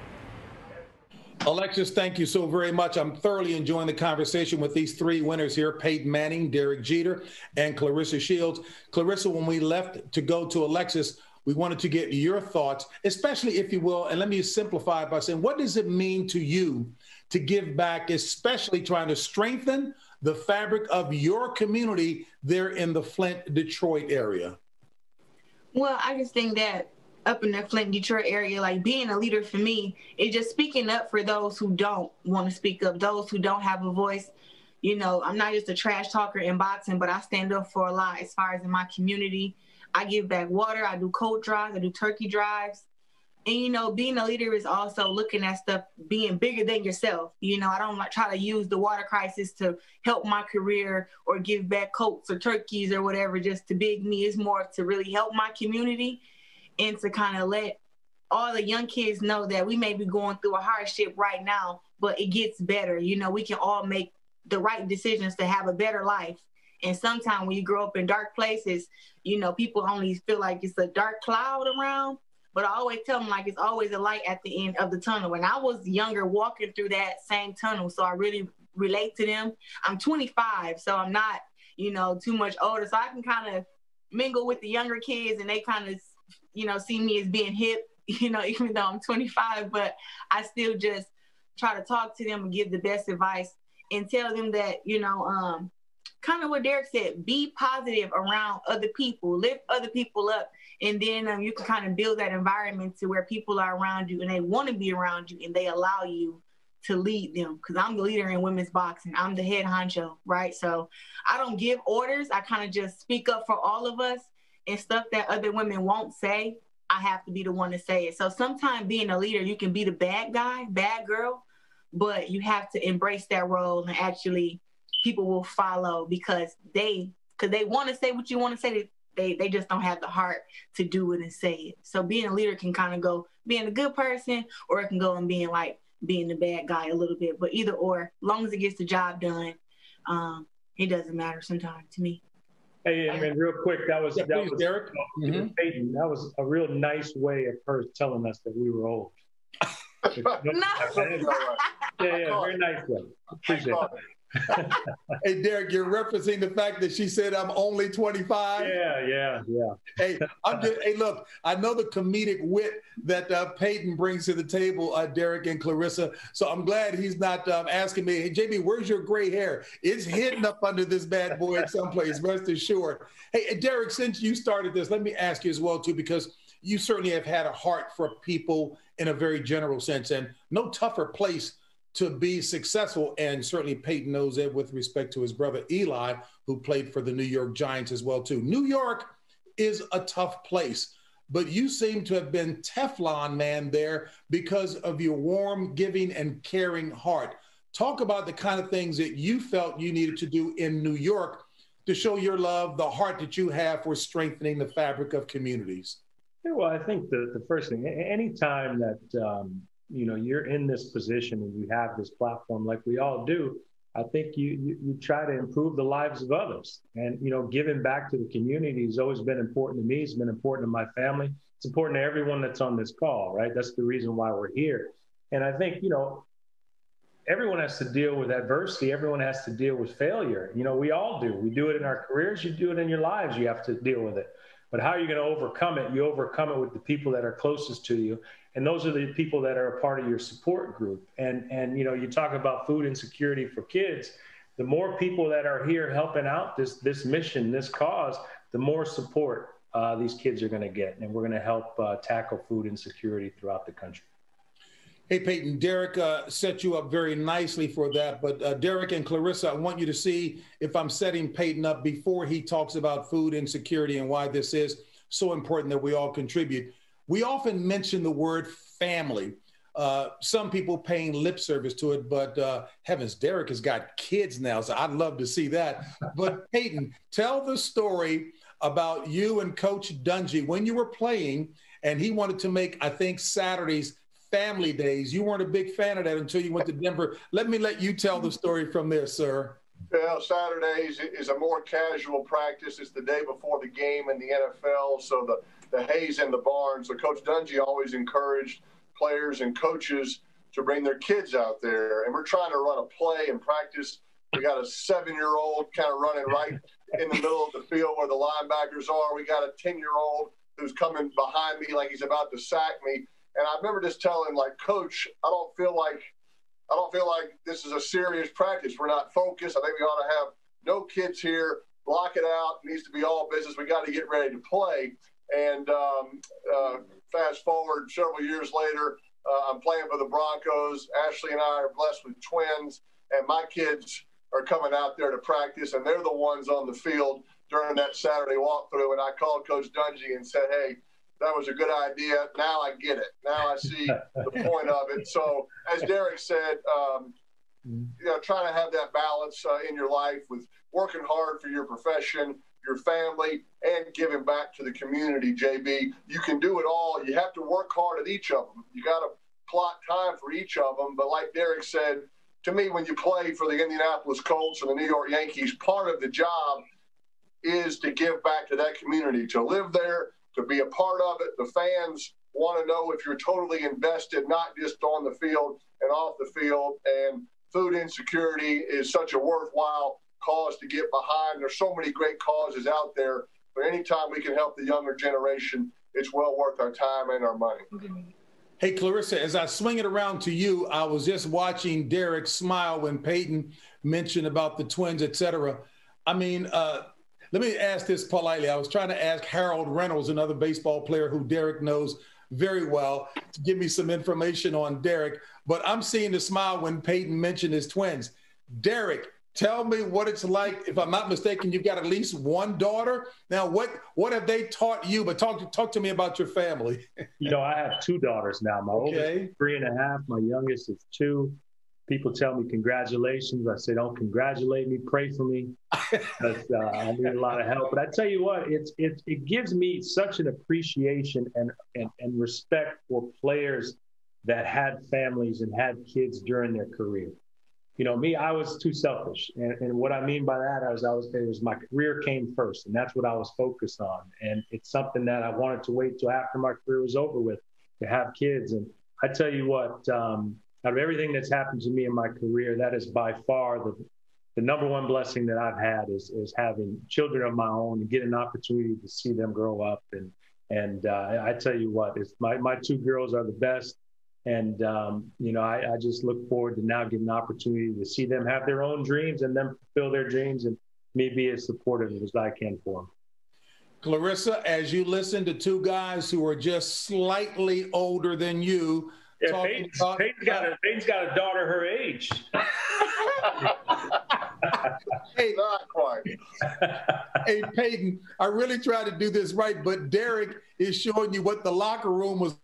Speaker 4: Alexis, thank you so very much. I'm thoroughly enjoying the conversation with these three winners here, Peyton Manning, Derek Jeter, and Claressa Shields. Claressa, when we left to go to Alexis, we wanted to get your thoughts, especially if you will, and let me simplify it by saying, what does it mean to you to give back, especially trying to strengthen the fabric of your community there in the Flint, Detroit area?
Speaker 8: Well, I just think that up in the Flint, Detroit area, like being a leader for me is just speaking up for those who don't want to speak up, those who don't have a voice. You know, I'm not just a trash talker in boxing, but I stand up for a lot as far as in my community. I give back water, I do coat drives, I do turkey drives. And, you know, being a leader is also looking at stuff being bigger than yourself. You know, I don't try to use the water crisis to help my career or give back coats or turkeys or whatever just to big me. It's more to really help my community and to kind of let all the young kids know that we may be going through a hardship right now, but it gets better. You know, we can all make the right decisions to have a better life. And sometimes when you grow up in dark places, you know, people only feel like it's a dark cloud around. But I always tell them, like, it's always a light at the end of the tunnel. When I was younger, walking through that same tunnel, so I really relate to them. I'm 25, so I'm not, you know, too much older. So I can kind of mingle with the younger kids, and they kind of, you know, see me as being hip, you know, even though I'm 25. But I still just try to talk to them and give the best advice and tell them that, you know, kind of what Derek said, be positive around other people, lift other people up. And then you can kind of build that environment to where people are around you and they want to be around you and they allow you to lead them. Because I'm the leader in women's boxing. I'm the head honcho, right? So I don't give orders. I kind of just speak up for all of us, and stuff that other women won't say, I have to be the one to say it. So sometimes being a leader, you can be the bad guy, bad girl, but you have to embrace that role, and actually people will follow because they want to say what you want to say. They just don't have the heart to do it and say it. So being a leader can kind of go being a good person, or it can go and being the bad guy a little bit. But either or, as long as it gets the job done, it doesn't matter sometimes to me.
Speaker 9: Hey, and real quick, that was
Speaker 4: Derek.
Speaker 9: Peyton. That was a real nice way of her telling us that we were old. Yeah, very nice way. Appreciate it.
Speaker 4: Hey, Derek, you're referencing the fact that she said I'm only 25.
Speaker 9: Yeah.
Speaker 4: Hey, look, I know the comedic wit that Peyton brings to the table, Derek and Claressa. So I'm glad he's not asking me, hey, JB, where's your gray hair? It's hidden up under this bad boy at someplace, rest assured. Hey, Derek, since you started this, let me ask you as well, too, because you certainly have had a heart for people in a very general sense, and no tougher place to be successful, and certainly Peyton knows it with respect to his brother Eli, who played for the New York Giants as well too. New York is a tough place, but you seem to have been Teflon man there because of your warm, giving, and caring heart. Talk about the kind of things that you felt you needed to do in New York to show your love, the heart that you have for strengthening the fabric of communities.
Speaker 9: Yeah, well, I think the first thing, anytime that, you know, you're in this position and you have this platform like we all do, I think you try to improve the lives of others. And, you know, giving back to the community has always been important to me. It's been important to my family. It's important to everyone that's on this call, right? That's the reason why we're here. And I think, you know, everyone has to deal with adversity. Everyone has to deal with failure. You know, we all do. We do it in our careers. You do it in your lives. You have to deal with it. But how are you going to overcome it? You overcome it with the people that are closest to you. And those are the people that are a part of your support group. And you know, you talk about food insecurity for kids. The more people that are here helping out this mission, this cause, the more support these kids are going to get. And we're going to help tackle food insecurity throughout the country.
Speaker 4: Hey, Peyton, Derek set you up very nicely for that. But Derek and Clarissa, I want you to see if I'm setting Peyton up before he talks about food insecurity and why this is so important that we all contribute. We often mention the word family. Some people paying lip service to it, but heavens, Derek has got kids now, so I'd love to see that. But Peyton, tell the story about you and Coach Dungy when you were playing, and he wanted to make, I think, Saturdays family days. You weren't a big fan of that until you went to Denver. Let you tell the story from there, sir.
Speaker 7: Well, Saturdays is a more casual practice. It's the day before the game in the NFL, so the hay's in the barn. So Coach Dungy always encouraged players and coaches to bring their kids out there. And we're trying to run a play and practice. We got a 7-year-old kind of running right in the middle of the field where the linebackers are. We got a 10-year-old who's coming behind me like he's about to sack me. And I remember just telling him, like, Coach, I don't feel like this is a serious practice. We're not focused. I think we ought to have no kids here. Block it out. It needs to be all business. We got to get ready to play. And fast forward several years later, I'm playing for the Broncos. Ashley and I are blessed with twins, and my kids are coming out there to practice, and they're the ones on the field during that Saturday walkthrough. And I called Coach Dungy and said, hey, that was a good idea. Now I get it. Now I see the point of it. So as Derek said, you know, trying to have that balance in your life with working hard for your profession, your family, and giving back to the community, JB. You can do it all. You have to work hard at each of them. You got to plot time for each of them. But like Derek said, to me, when you play for the Indianapolis Colts or the New York Yankees, part of the job is to give back to that community, to live there, to be a part of it. The fans want to know if you're totally invested, not just on the field and off the field. And food insecurity is such a worthwhile cause to get behind. There's so many great causes out there, but anytime we can help the younger generation, it's well worth our time and our money.
Speaker 4: Hey, Clarissa, as I swing it around to you, I was just watching Derek smile when Peyton mentioned about the twins, et cetera. I mean, let me ask this politely. I was trying to ask Harold Reynolds, another baseball player who Derek knows very well, to give me some information on Derek, but I'm seeing the smile when Peyton mentioned his twins. Derek, tell me what it's like. If I'm not mistaken, you've got at least one daughter. Now, what have they taught you? But talk to me about your family.
Speaker 9: You know, I have two daughters now. My oldest is 3.5. My youngest is 2. People tell me congratulations. I say, don't congratulate me, pray for me. I need a lot of help. But I tell you what, it gives me such an appreciation and respect for players that had families and had kids during their career. You know, me, I was too selfish. And what I mean by that is my career came first, and that's what I was focused on. And it's something that I wanted to wait till after my career was over with to have kids. And I tell you what, out of everything that's happened to me in my career, that is by far the number one blessing that I've had is having children of my own and get an opportunity to see them grow up. And I tell you what, my 2 girls are the best. And, you know, I just look forward to now getting an opportunity to see them have their own dreams and them fulfill their dreams and me be as supportive as I can for them.
Speaker 4: Clarissa, as you listen to 2 guys who are just slightly older than you,
Speaker 9: yeah, Peyton's got a daughter her age.
Speaker 4: Hey, not quite. Hey, Peyton, I really tried to do this right, but Derek is showing you what the locker room was.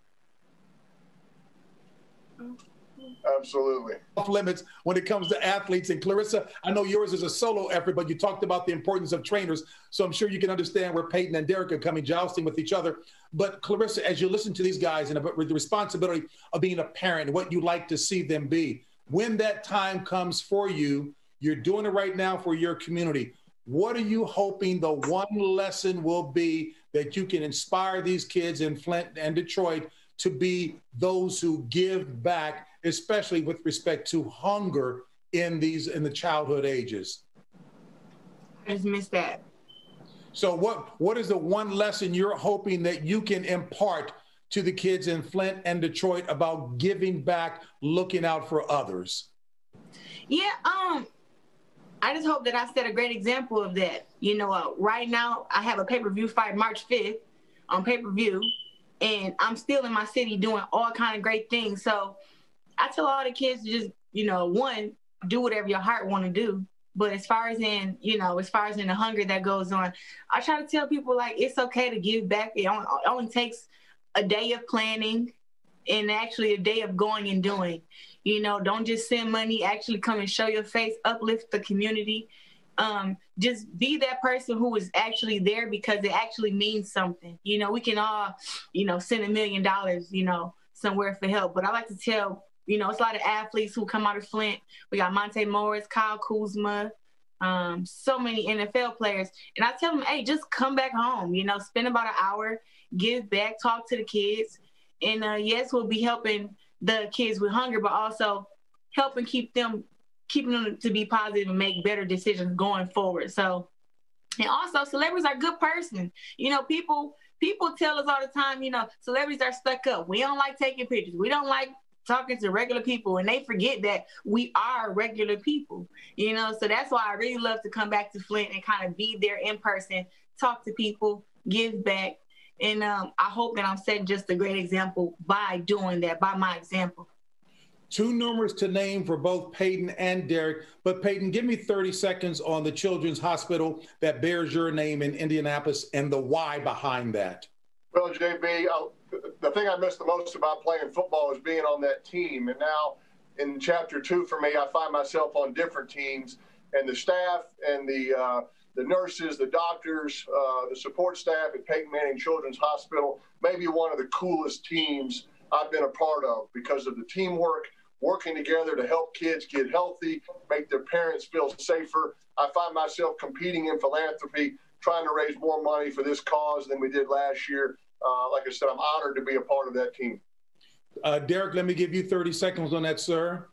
Speaker 7: Absolutely.
Speaker 4: Off limits when it comes to athletes. And Clarissa, I know yours is a solo effort, but you talked about the importance of trainers. So I'm sure you can understand where Peyton and Derek are coming, jousting with each other. But Clarissa, as you listen to these guys and with the responsibility of being a parent, what you like to see them be, when that time comes for you, You're doing it right now for your community. What are you hoping the one lesson will be that you can inspire these kids in Flint and Detroit to be those who give back, especially with respect to hunger in the childhood ages?
Speaker 8: I just missed that.
Speaker 4: So what is the one lesson you're hoping that you can impart to the kids in Flint and Detroit about giving back, looking out for others?
Speaker 8: Yeah, I just hope that I set a great example of that. You know, right now I have a pay-per-view fight March 5th on pay-per-view, and I'm still in my city doing all kind of great things. So I tell all the kids to just, you know, one, do whatever your heart want to do. But as far as in the hunger that goes on, I try to tell people, like, it's okay to give back. It only takes a day of planning and actually a day of going and doing. You know, don't just send money, actually come and show your face, uplift the community. Just be that person who is actually there because it actually means something. You know, we can all, you know, send $1 million, you know, somewhere for help. But I like to tell, you know, it's a lot of athletes who come out of Flint. We got Monte Morris, Kyle Kuzma, so many NFL players. And I tell them, hey, just come back home, you know, spend about an hour, give back, talk to the kids. And yes, we'll be helping the kids with hunger, but also helping keeping them to be positive and make better decisions going forward. So, and also celebrities are a good person. You know, people tell us all the time, you know, celebrities are stuck up. We don't like taking pictures. We don't like talking to regular people, and they forget that we are regular people, you know. So that's why I really love to come back to Flint and kind of be there in person, talk to people, give back. And I hope that I'm setting just a great example by doing that, by my example.
Speaker 4: Too numerous to name for both Peyton and Derek, but Peyton, give me 30 seconds on the Children's Hospital that bears your name in Indianapolis and the why behind that.
Speaker 7: Well, JB, the thing I miss the most about playing football is being on that team. And now in chapter 2 for me, I find myself on different teams, and the staff and the nurses, the doctors, the support staff at Peyton Manning Children's Hospital may be one of the coolest teams I've been a part of because of the teamwork, working together to help kids get healthy, make their parents feel safer. I find myself competing in philanthropy, trying to raise more money for this cause than we did last year. Like I said, I'm honored to be a part of that team.
Speaker 4: Derek, let me give you 30 seconds on that, sir.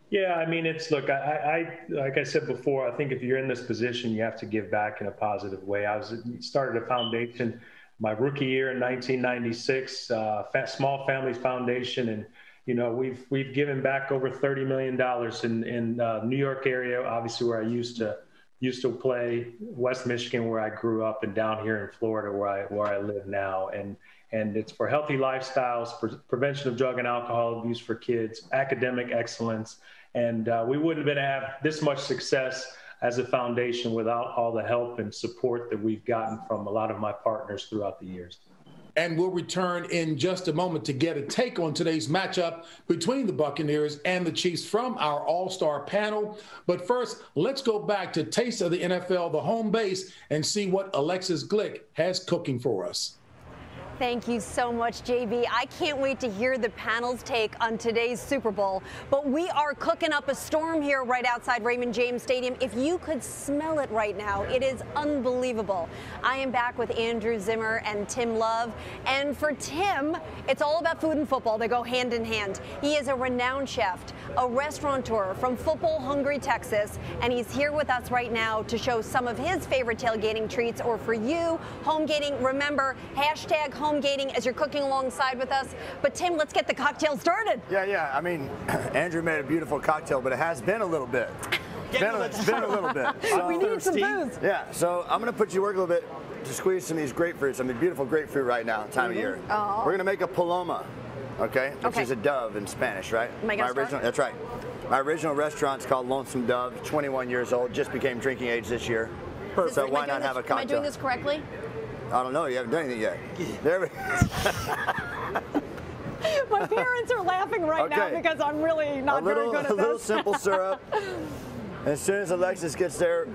Speaker 9: Yeah, I mean, look, I like I said before, I think if you're in this position, you have to give back in a positive way. I started a foundation my rookie year in 1996, Small Families Foundation, and you know we've given back over $30 million in New York area, obviously where I used to play, West Michigan where I grew up, and down here in Florida where I live now, and it's for healthy lifestyles, prevention of drug and alcohol abuse for kids, academic excellence. And we wouldn't have been able to have this much success as a foundation without all the help and support that we've gotten from a lot of my partners throughout the years.
Speaker 4: And we'll return in just a moment to get a take on today's matchup between the Buccaneers and the Chiefs from our all-star panel. But first, let's go back to Taste of the NFL, the home base, and see what Alexis Glick has cooking for us.
Speaker 5: Thank you so much, JB. I can't wait to hear the panel's take on today's Super Bowl. But we are cooking up a storm here right outside Raymond James Stadium. If you could smell it right now, it is unbelievable. I am back with Andrew Zimmer and Tim Love. And for Tim, it's all about food and football. They go hand in hand. He is a renowned chef, a restaurateur from football-hungry Texas, and he's here with us right now to show some of his favorite tailgating treats, or for you, home gating. Remember, hashtag home gating as you're cooking alongside with us. But Tim, let's get the cocktail started.
Speaker 6: Yeah. I mean, Andrew made a beautiful cocktail, but it has been a little bit. It's been a little bit.
Speaker 5: So, we need some booze.
Speaker 6: Yeah, so I'm going to put you to work a little bit to squeeze some of these grapefruits. I mean, beautiful grapefruit right now, time of year.
Speaker 5: Oh.
Speaker 6: We're going to make a paloma, okay? Which is a dove in Spanish, right? That's right. My original restaurant's called Lonesome Dove, 21 years old, just became drinking age this year. Perfect. So why not have a cocktail?
Speaker 5: Am I doing this correctly?
Speaker 6: I don't know. You haven't done anything yet. There we go.
Speaker 5: My parents are laughing right now because I'm really not very good at this.
Speaker 6: A little simple syrup. And as soon as Alexis gets the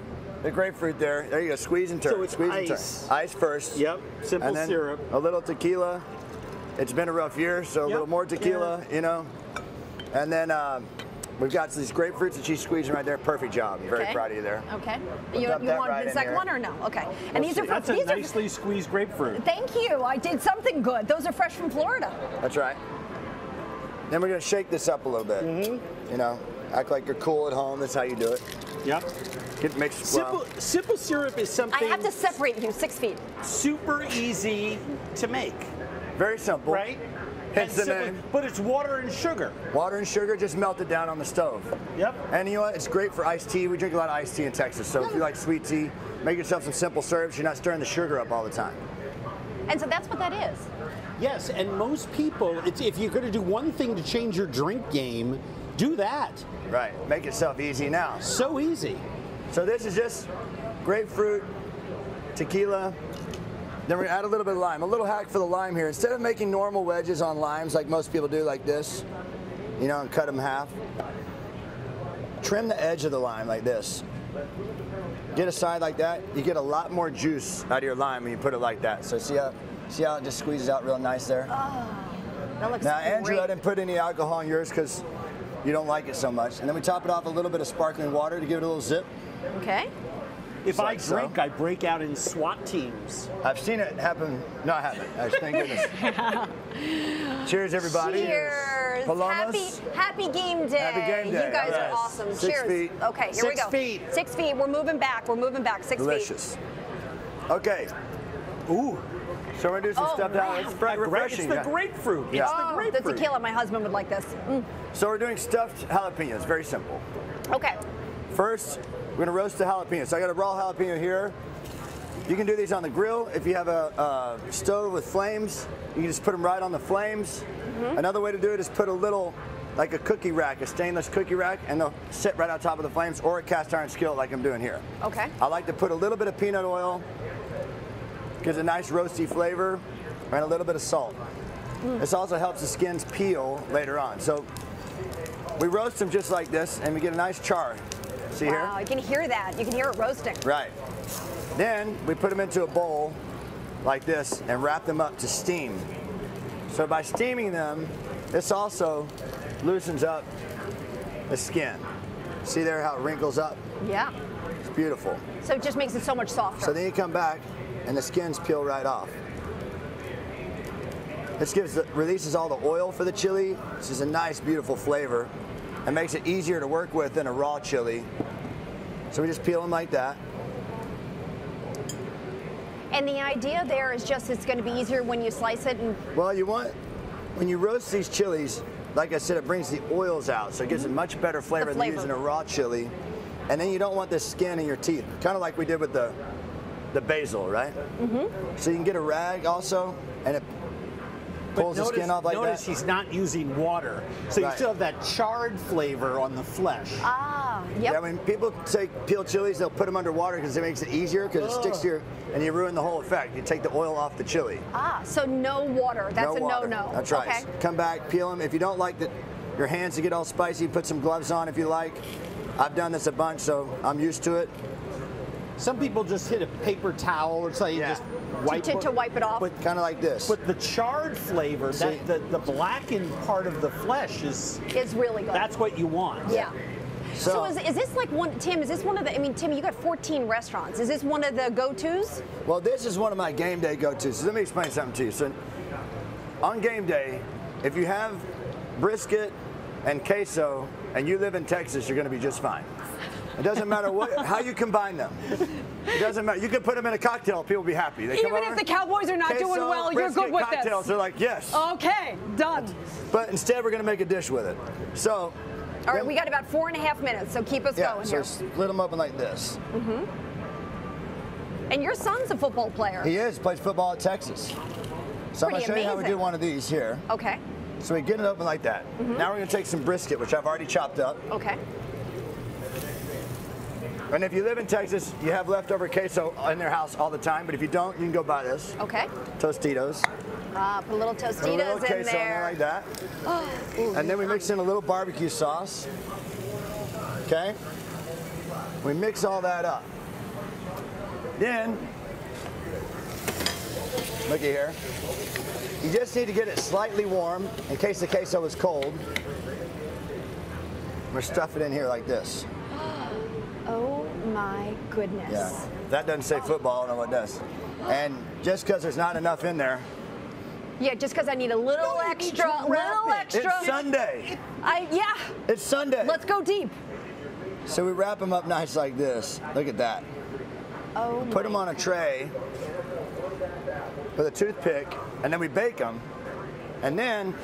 Speaker 6: grapefruit there you go. Squeeze and turn. So it's ice. Ice first.
Speaker 2: Yep. Simple
Speaker 6: and then
Speaker 2: syrup.
Speaker 6: A little tequila. It's been a rough year, so a little more tequila, you know. And then We've got these grapefruits that she's squeezing right there. Perfect job. I'm very proud of you there.
Speaker 5: Okay. You want the second one or no? Okay. And these are
Speaker 2: that's a nicely squeezed grapefruit.
Speaker 5: Thank you. I did something good. Those are fresh from Florida.
Speaker 6: That's right. Then we're going to shake this up a little bit. You know, act like you're cool at home. That's how you do it.
Speaker 2: Yep.
Speaker 6: Get mixed well.
Speaker 2: Simple syrup is something.
Speaker 5: I have to separate you 6 feet.
Speaker 2: Super easy to make.
Speaker 6: Very simple.
Speaker 2: Right?
Speaker 6: Hence the name.
Speaker 2: But it's water and sugar.
Speaker 6: Water and sugar, just melt it down on the stove.
Speaker 2: Yep.
Speaker 6: And you know what? It's great for iced tea. We drink a lot of iced tea in Texas. So if you like sweet tea, make yourself some simple syrups. You're not stirring the sugar up all the time.
Speaker 5: And so that's what that is.
Speaker 2: Yes, and most people, if you're going to do one thing to change your drink game, do that.
Speaker 6: Right. Make yourself easy now.
Speaker 2: So easy.
Speaker 6: So this is just grapefruit, tequila. Then we're going to add a little bit of lime. A little hack for the lime here. Instead of making normal wedges on limes like most people do like this, you know, and cut them in half, trim the edge of the lime like this. Get a side like that. You get a lot more juice out of your lime when you put it like that. So see how it just squeezes out real nice there?
Speaker 5: Oh, that looks
Speaker 6: now,
Speaker 5: great.
Speaker 6: Andrew, I didn't put any alcohol in yours because you don't like it so much. And then we top it off with a little bit of sparkling water to give it a little zip.
Speaker 5: Okay.
Speaker 2: If I drink, I break out in SWAT teams.
Speaker 6: I've seen it happen. No, I haven't. Actually, thank goodness. Cheers, everybody.
Speaker 5: Cheers.
Speaker 6: Palomas.
Speaker 5: Happy game day.
Speaker 6: Happy game day.
Speaker 5: You guys
Speaker 6: Yes.
Speaker 5: are awesome.
Speaker 6: 6
Speaker 5: Cheers.
Speaker 6: feet.
Speaker 5: Okay, here we go.
Speaker 2: 6 feet.
Speaker 5: 6 feet. We're moving back. 6
Speaker 6: Delicious.
Speaker 5: feet.
Speaker 6: Okay.
Speaker 2: Ooh.
Speaker 6: So we're going to do some stuff now. It's refreshing.
Speaker 2: It's the grapefruit.
Speaker 6: Yeah.
Speaker 2: It's the grapefruit.
Speaker 5: The tequila. My husband would like this.
Speaker 6: So we're doing stuffed jalapenos. Very simple.
Speaker 5: Okay.
Speaker 6: First, we're going to roast the jalapeno. So I got a raw jalapeno here. You can do these on the grill. If you have a stove with flames, you can just put them right on the flames. Another way to do it is put a little, like a cookie rack, a stainless cookie rack, and they'll sit right on top of the flames, or a cast iron skillet like I'm doing here.
Speaker 5: Okay.
Speaker 6: I like to put a little bit of peanut oil, gives a nice roasty flavor, and a little bit of salt. This also helps the skins peel later on. So we roast them just like this, and we get a nice char. See here?
Speaker 5: Wow, you can hear that. You can hear it roasting.
Speaker 6: Right. Then we put them into a bowl like this and wrap them up to steam. So by steaming them, this also loosens up the skin. See there how it wrinkles up?
Speaker 5: Yeah.
Speaker 6: It's beautiful.
Speaker 5: So it just makes it so much softer.
Speaker 6: So then you come back and the skins peel right off. This releases all the oil for the chili. This is a nice, beautiful flavor. It makes it easier to work with than a raw chili. So we just peel them like that.
Speaker 5: And the idea there is just it's going to be easier when you slice it. And
Speaker 6: well, when you roast these chilies, like I said, it brings the oils out, so it gives a much better flavor than using a raw chili. And then you don't want this skin in your teeth, kind of like we did with the basil, right? So you can get a rag also, and it pulls the skin off like that.
Speaker 2: Notice he's not using water, so you still have that charred flavor on the flesh.
Speaker 5: Ah, yep.
Speaker 6: Yeah, when people peel chilies, they'll put them under water because it makes it easier, because it sticks to your, and you ruin the whole effect. You take the oil off the chili.
Speaker 5: Ah, so no water. That's
Speaker 6: no water.
Speaker 5: no-no.
Speaker 6: That's right.
Speaker 5: Okay.
Speaker 6: Come back, peel them. If you don't like your hands to get all spicy, put some gloves on if you like. I've done this a bunch, so I'm used to it.
Speaker 2: Some people just hit a paper towel or something, just wipe
Speaker 5: to wipe it off.
Speaker 6: But kind of like this.
Speaker 2: But the charred flavor, the blackened part of the flesh is
Speaker 5: really good.
Speaker 2: That's what you want.
Speaker 5: Yeah. So is this like one, Tim, is this one of the, I mean, Tim, you got 14 restaurants. Is this one of the go-tos?
Speaker 6: Well, this is one of my game day go-tos. So let me explain something to you. So on game day, if you have brisket and queso and you live in Texas, you're going to be just fine. It doesn't matter how you combine them. It doesn't matter. You can put them in a cocktail, people will be happy. They
Speaker 5: Even if the Cowboys are not
Speaker 6: queso,
Speaker 5: doing well, you're good with
Speaker 6: cocktails,
Speaker 5: this.
Speaker 6: They're like, yes.
Speaker 5: Okay, done.
Speaker 6: But instead, we're going to make a dish with it. So.
Speaker 5: All right, we got about 4.5 minutes, so keep us going here.
Speaker 6: So split them open like this.
Speaker 5: And your son's a football player.
Speaker 6: He is. Plays football at Texas. So I'm going to show you how we do one of these here.
Speaker 5: Okay.
Speaker 6: So we get it open like that. Now we're going to take some brisket, which I've already chopped up.
Speaker 5: Okay.
Speaker 6: And if you live in Texas, you have leftover queso in their house all the time. But if you don't, you can go buy this.
Speaker 5: Okay.
Speaker 6: Tostitos.
Speaker 5: Put a little Tostitos
Speaker 6: put a little queso
Speaker 5: in there.
Speaker 6: like that. And then we mix in a little barbecue sauce. Okay? We mix all that up. Then, looky here. You just need to get it slightly warm in case the queso is cold. we're stuff it in here like this.
Speaker 5: Oh my goodness.
Speaker 6: Yeah. If that doesn't say football, I don't know what does. And just because there's not enough in there.
Speaker 5: Yeah, just because I need a little extra.
Speaker 6: It's Sunday.
Speaker 5: Yeah.
Speaker 6: It's Sunday.
Speaker 5: Let's go deep.
Speaker 6: So we wrap them up nice like this. Look at that.
Speaker 5: Oh.
Speaker 6: Put them on a tray with a toothpick, and then we bake them. And then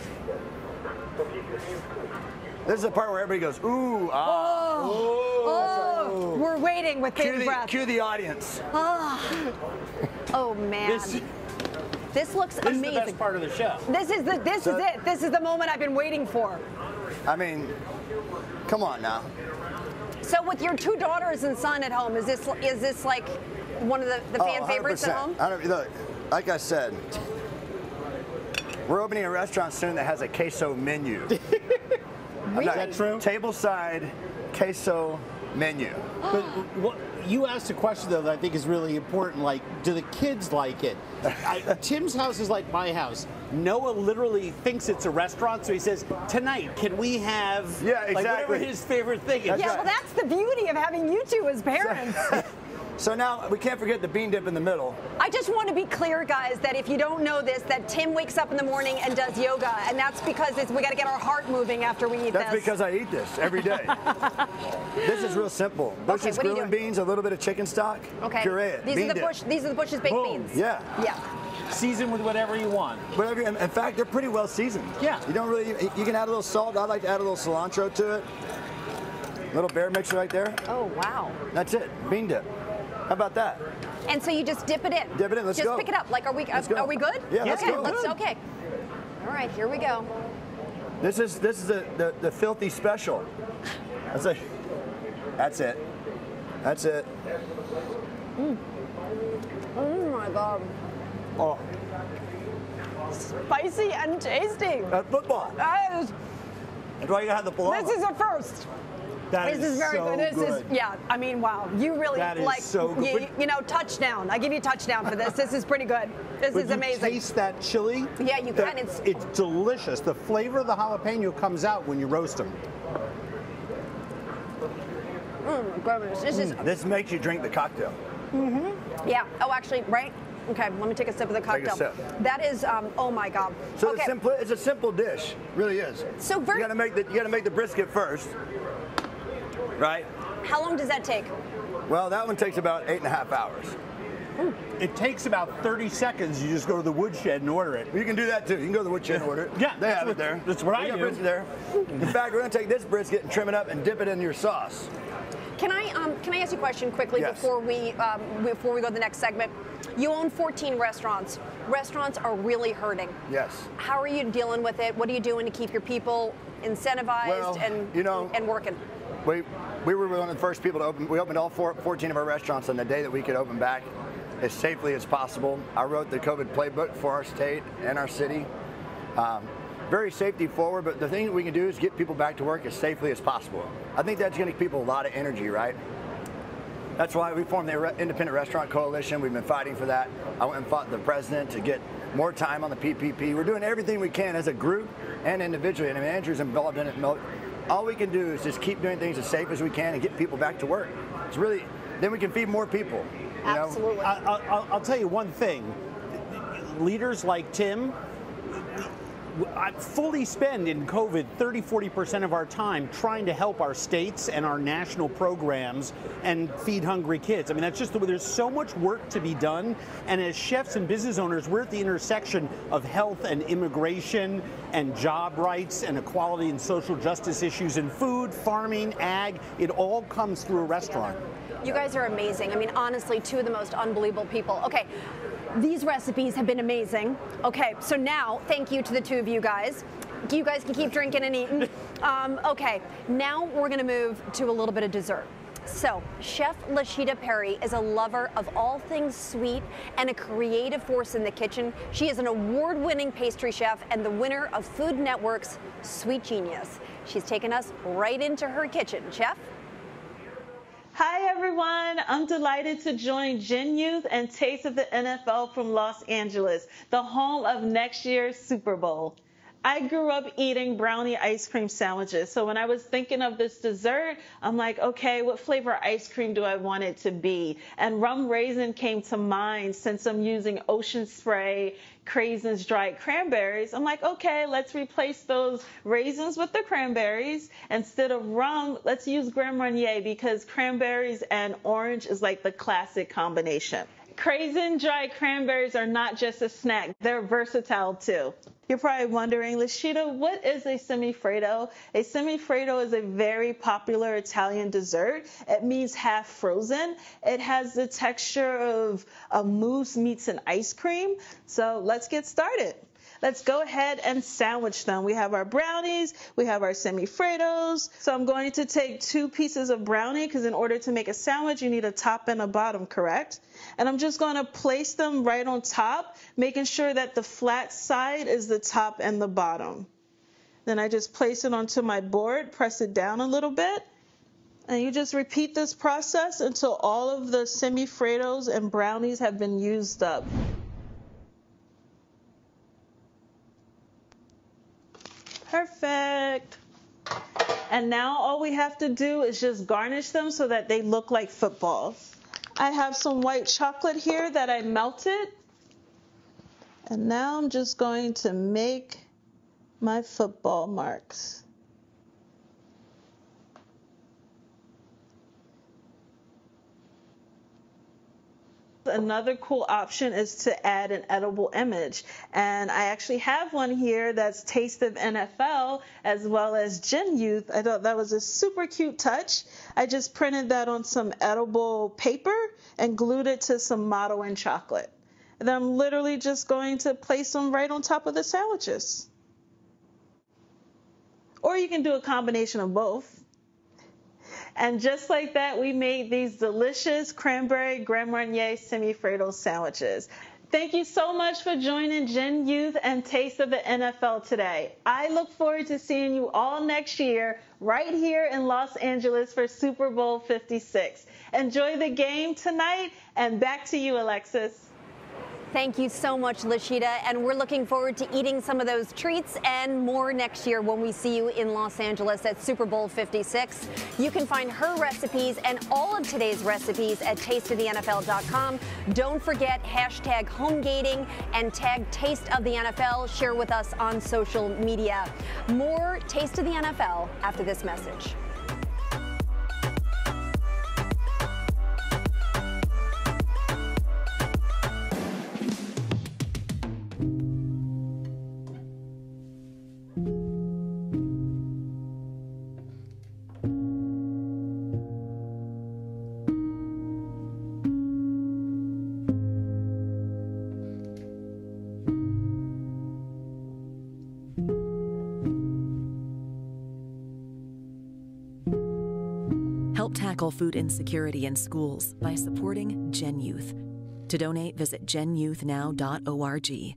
Speaker 6: this is the part where everybody goes, ooh, ah.
Speaker 5: Oh. We're waiting with bated breath.
Speaker 6: Cue the audience.
Speaker 5: Oh man. This looks amazing.
Speaker 2: This is the best part of the show.
Speaker 5: This is it. This is the moment I've been waiting for.
Speaker 6: I mean, come on now.
Speaker 5: So with your 2 daughters and son at home, is this like one of the fan favorites at home?
Speaker 6: Look, like I said, we're opening a restaurant soon that has a queso menu.
Speaker 5: Really?
Speaker 2: Is that true?
Speaker 6: Tableside queso menu.
Speaker 2: But you asked a question, though, that I think is really important. Like, do the kids like it? Tim's house is like my house. Noah literally thinks it's a restaurant, so he says, tonight, can we have like, whatever his favorite thing is?
Speaker 5: Well, that's the beauty of having you two as parents.
Speaker 6: So now we can't forget the bean dip in the middle.
Speaker 5: I just want to be clear, guys, that if you don't know this, that Tim wakes up in the morning and does yoga, and that's because we got to get our heart moving after we eat
Speaker 6: That's
Speaker 5: this.
Speaker 6: because I eat this every day. This is real simple. Bush's grilling beans, a little bit of chicken stock, puree it.
Speaker 5: These are the Bush's baked beans.
Speaker 6: Yeah.
Speaker 5: Yeah.
Speaker 2: Season with whatever you want.
Speaker 6: Whatever. In fact, they're pretty well seasoned.
Speaker 2: Yeah.
Speaker 6: You don't really. You can add a little salt. I like to add a little cilantro to it. Little bear mixer right there.
Speaker 5: Oh wow.
Speaker 6: That's it. Bean dip. How about that?
Speaker 5: And so you just dip it in.
Speaker 6: Dip it in. Let's
Speaker 5: just
Speaker 6: go.
Speaker 5: pick it up. Like, are we good?
Speaker 6: Yeah. Let's go.
Speaker 5: Okay. All right. Here we go.
Speaker 6: This is the filthy special. That's it. That's it. That's it.
Speaker 5: Oh my God.
Speaker 6: Oh.
Speaker 5: Spicy and tasty.
Speaker 6: That's football. That's why you gotta have the paloma.
Speaker 5: This is a first.
Speaker 2: This
Speaker 5: is very
Speaker 2: so
Speaker 5: good. This is, yeah, I mean, wow. You really
Speaker 2: that is
Speaker 5: like,
Speaker 2: so good.
Speaker 5: You know, touchdown. I give you a touchdown for this. This is pretty good. This is amazing.
Speaker 2: Taste that chili?
Speaker 5: Yeah, you can.
Speaker 2: It's delicious. The flavor of the jalapeno comes out when you roast them.
Speaker 5: Oh my goodness.
Speaker 6: This makes you drink the cocktail.
Speaker 5: Mm-hmm. Yeah. Oh, actually, right? Okay, let me take a sip of the cocktail.
Speaker 6: Take a sip.
Speaker 5: That is, oh my God.
Speaker 6: So
Speaker 5: okay.
Speaker 6: it's a simple dish, really is.
Speaker 5: So
Speaker 6: you gotta make the brisket first, right?
Speaker 5: How long does that take?
Speaker 6: Well, that one takes about 8.5 hours.
Speaker 2: It takes about 30 seconds. You just go to the woodshed and order it.
Speaker 6: You can do that too. You can go to the woodshed and order it.
Speaker 2: Yeah,
Speaker 6: they have it there.
Speaker 2: That's what I do.
Speaker 6: Brisket there. In fact, we're gonna take this brisket and trim it up and dip it in your sauce.
Speaker 5: Can I ask you a question quickly before we go to the next segment? You own 14 restaurants. Restaurants are really hurting.
Speaker 6: Yes.
Speaker 5: How are you dealing with it? What are you doing to keep your people incentivized and working?
Speaker 6: We were one of the first people to open. We opened all 14 of our restaurants on the day that we could open back as safely as possible. I wrote the COVID playbook for our state and our city. Very safety forward, but the thing that we can do is get people back to work as safely as possible. I think that's going to give people a lot of energy, right? That's why we formed the Independent Restaurant Coalition. We've been fighting for that. I went and fought the president to get more time on the PPP. We're doing everything we can as a group and individually. And I mean, Andrew's involved in it. All we can do is just keep doing things as safe as we can and get people back to work. It's really, then we can feed more people.
Speaker 5: Absolutely.
Speaker 2: I'll tell you one thing. Leaders like Tim, I fully spend in COVID 30-40% of our time trying to help our states and our national programs and feed hungry kids. I mean, that's just the way. There's so much work to be done. And as chefs and business owners, we're at the intersection of health and immigration and job rights and equality and social justice issues in food, farming, ag. It all comes through a restaurant.
Speaker 5: You guys are amazing. I mean, honestly, two of the most unbelievable people. Okay. These recipes have been amazing. Okay, so now, thank you to the two of you guys. You guys can keep drinking and eating. Okay, now we're gonna move to a little bit of dessert. So, Chef Lashita Perry is a lover of all things sweet and a creative force in the kitchen. She is an award-winning pastry chef and the winner of Food Network's Sweet Genius. She's taken us right into her kitchen. Chef?
Speaker 1: Hi everyone, I'm delighted to join Gen Youth and Taste of the NFL from Los Angeles, the home of next year's Super Bowl. I grew up eating brownie ice cream sandwiches. So when I was thinking of this dessert, I'm like, okay, what flavor ice cream do I want it to be? And rum raisin came to mind since I'm using Ocean Spray, Craisins, dried cranberries. I'm like, okay, let's replace those raisins with the cranberries. Instead of rum, let's use Grand Marnier because cranberries and orange is like the classic combination. Craisin dried cranberries are not just a snack, they're versatile too. You're probably wondering, Lashita, what is a semifreddo? A semifreddo is a very popular Italian dessert. It means half frozen. It has the texture of a mousse meets an ice cream. So let's get started. Let's go ahead and sandwich them. We have our brownies, we have our semifreddos. So I'm going to take 2 pieces of brownie because in order to make a sandwich, you need a top and a bottom, correct? And I'm just going to place them right on top, making sure that the flat side is the top and the bottom. Then I just place it onto my board, press it down a little bit, and you just repeat this process until all of the semifreddos and brownies have been used up. Perfect. And now all we have to do is just garnish them so that they look like footballs. I have some white chocolate here that I melted. And now I'm just going to make my football marks. Another cool option is to add an edible image. And I actually have one here that's Taste of NFL as well as Gen Youth. I thought that was a super cute touch. I just printed that on some edible paper and glued it to some Motto and chocolate. And then I'm literally just going to place them right on top of the sandwiches. Or you can do a combination of both. And just like that, we made these delicious cranberry Grand Marnier semifreddo sandwiches. Thank you so much for joining Gen Youth and Taste of the NFL today. I look forward to seeing you all next year right here in Los Angeles for Super Bowl 56. Enjoy the game tonight, and back to you, Alexis.
Speaker 5: Thank you so much, Lashita, and we're looking forward to eating some of those treats and more next year when we see you in Los Angeles at Super Bowl 56. You can find her recipes and all of today's recipes at tasteofthenfl.com. Don't forget #homegating and tag Taste of the NFL. Share with us on social media. More Taste of the NFL after this message.
Speaker 20: Help tackle food insecurity in schools by supporting Gen Youth. To donate, visit genyouthnow.org.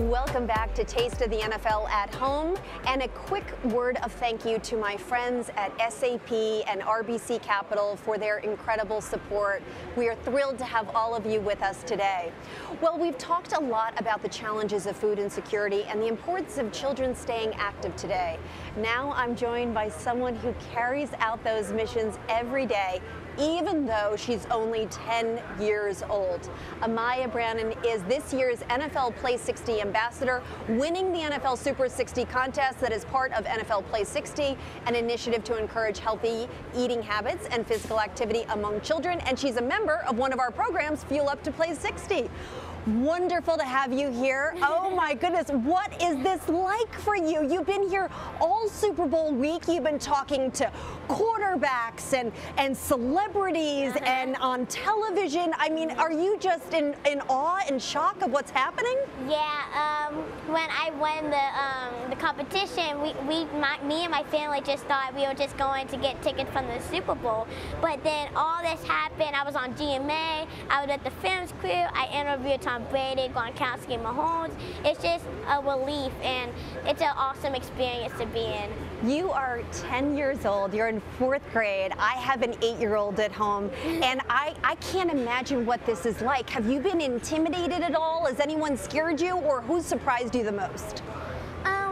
Speaker 5: Welcome back to Taste of the NFL at Home, and a quick word of thank you to my friends at SAP and RBC Capital for their incredible support. We are thrilled to have all of you with us today. Well, we've talked a lot about the challenges of food insecurity and the importance of children staying active today. Now I'm joined by someone who carries out those missions every day, even though she's only 10 years old. Amaya Brannon is this year's NFL Play 60 ambassador, winning the NFL Super 60 contest that is part of NFL Play 60, an initiative to encourage healthy eating habits and physical activity among children. And she's a member of one of our programs, Fuel Up to Play 60. Wonderful to have you here. Oh my goodness, what is this like for you? You've been here all Super Bowl week. You've been talking to quarterbacks and celebrities and on television. I mean, are you just in awe and shock of what's happening?
Speaker 10: Yeah, when I won the competition, me and my family just thought we were just going to get tickets from the Super Bowl. But then all this happened. I was on GMA. I was at the Films crew. I interviewed Tom Brady, Gronkowski, and Mahomes. It's just a relief, and it's an awesome experience to be in.
Speaker 5: You are 10 years old. You're in 4th grade. I have an 8-year-old at home, and I can't imagine what this is like. Have you been intimidated at all? Has anyone scared you, or who's surprised you the most?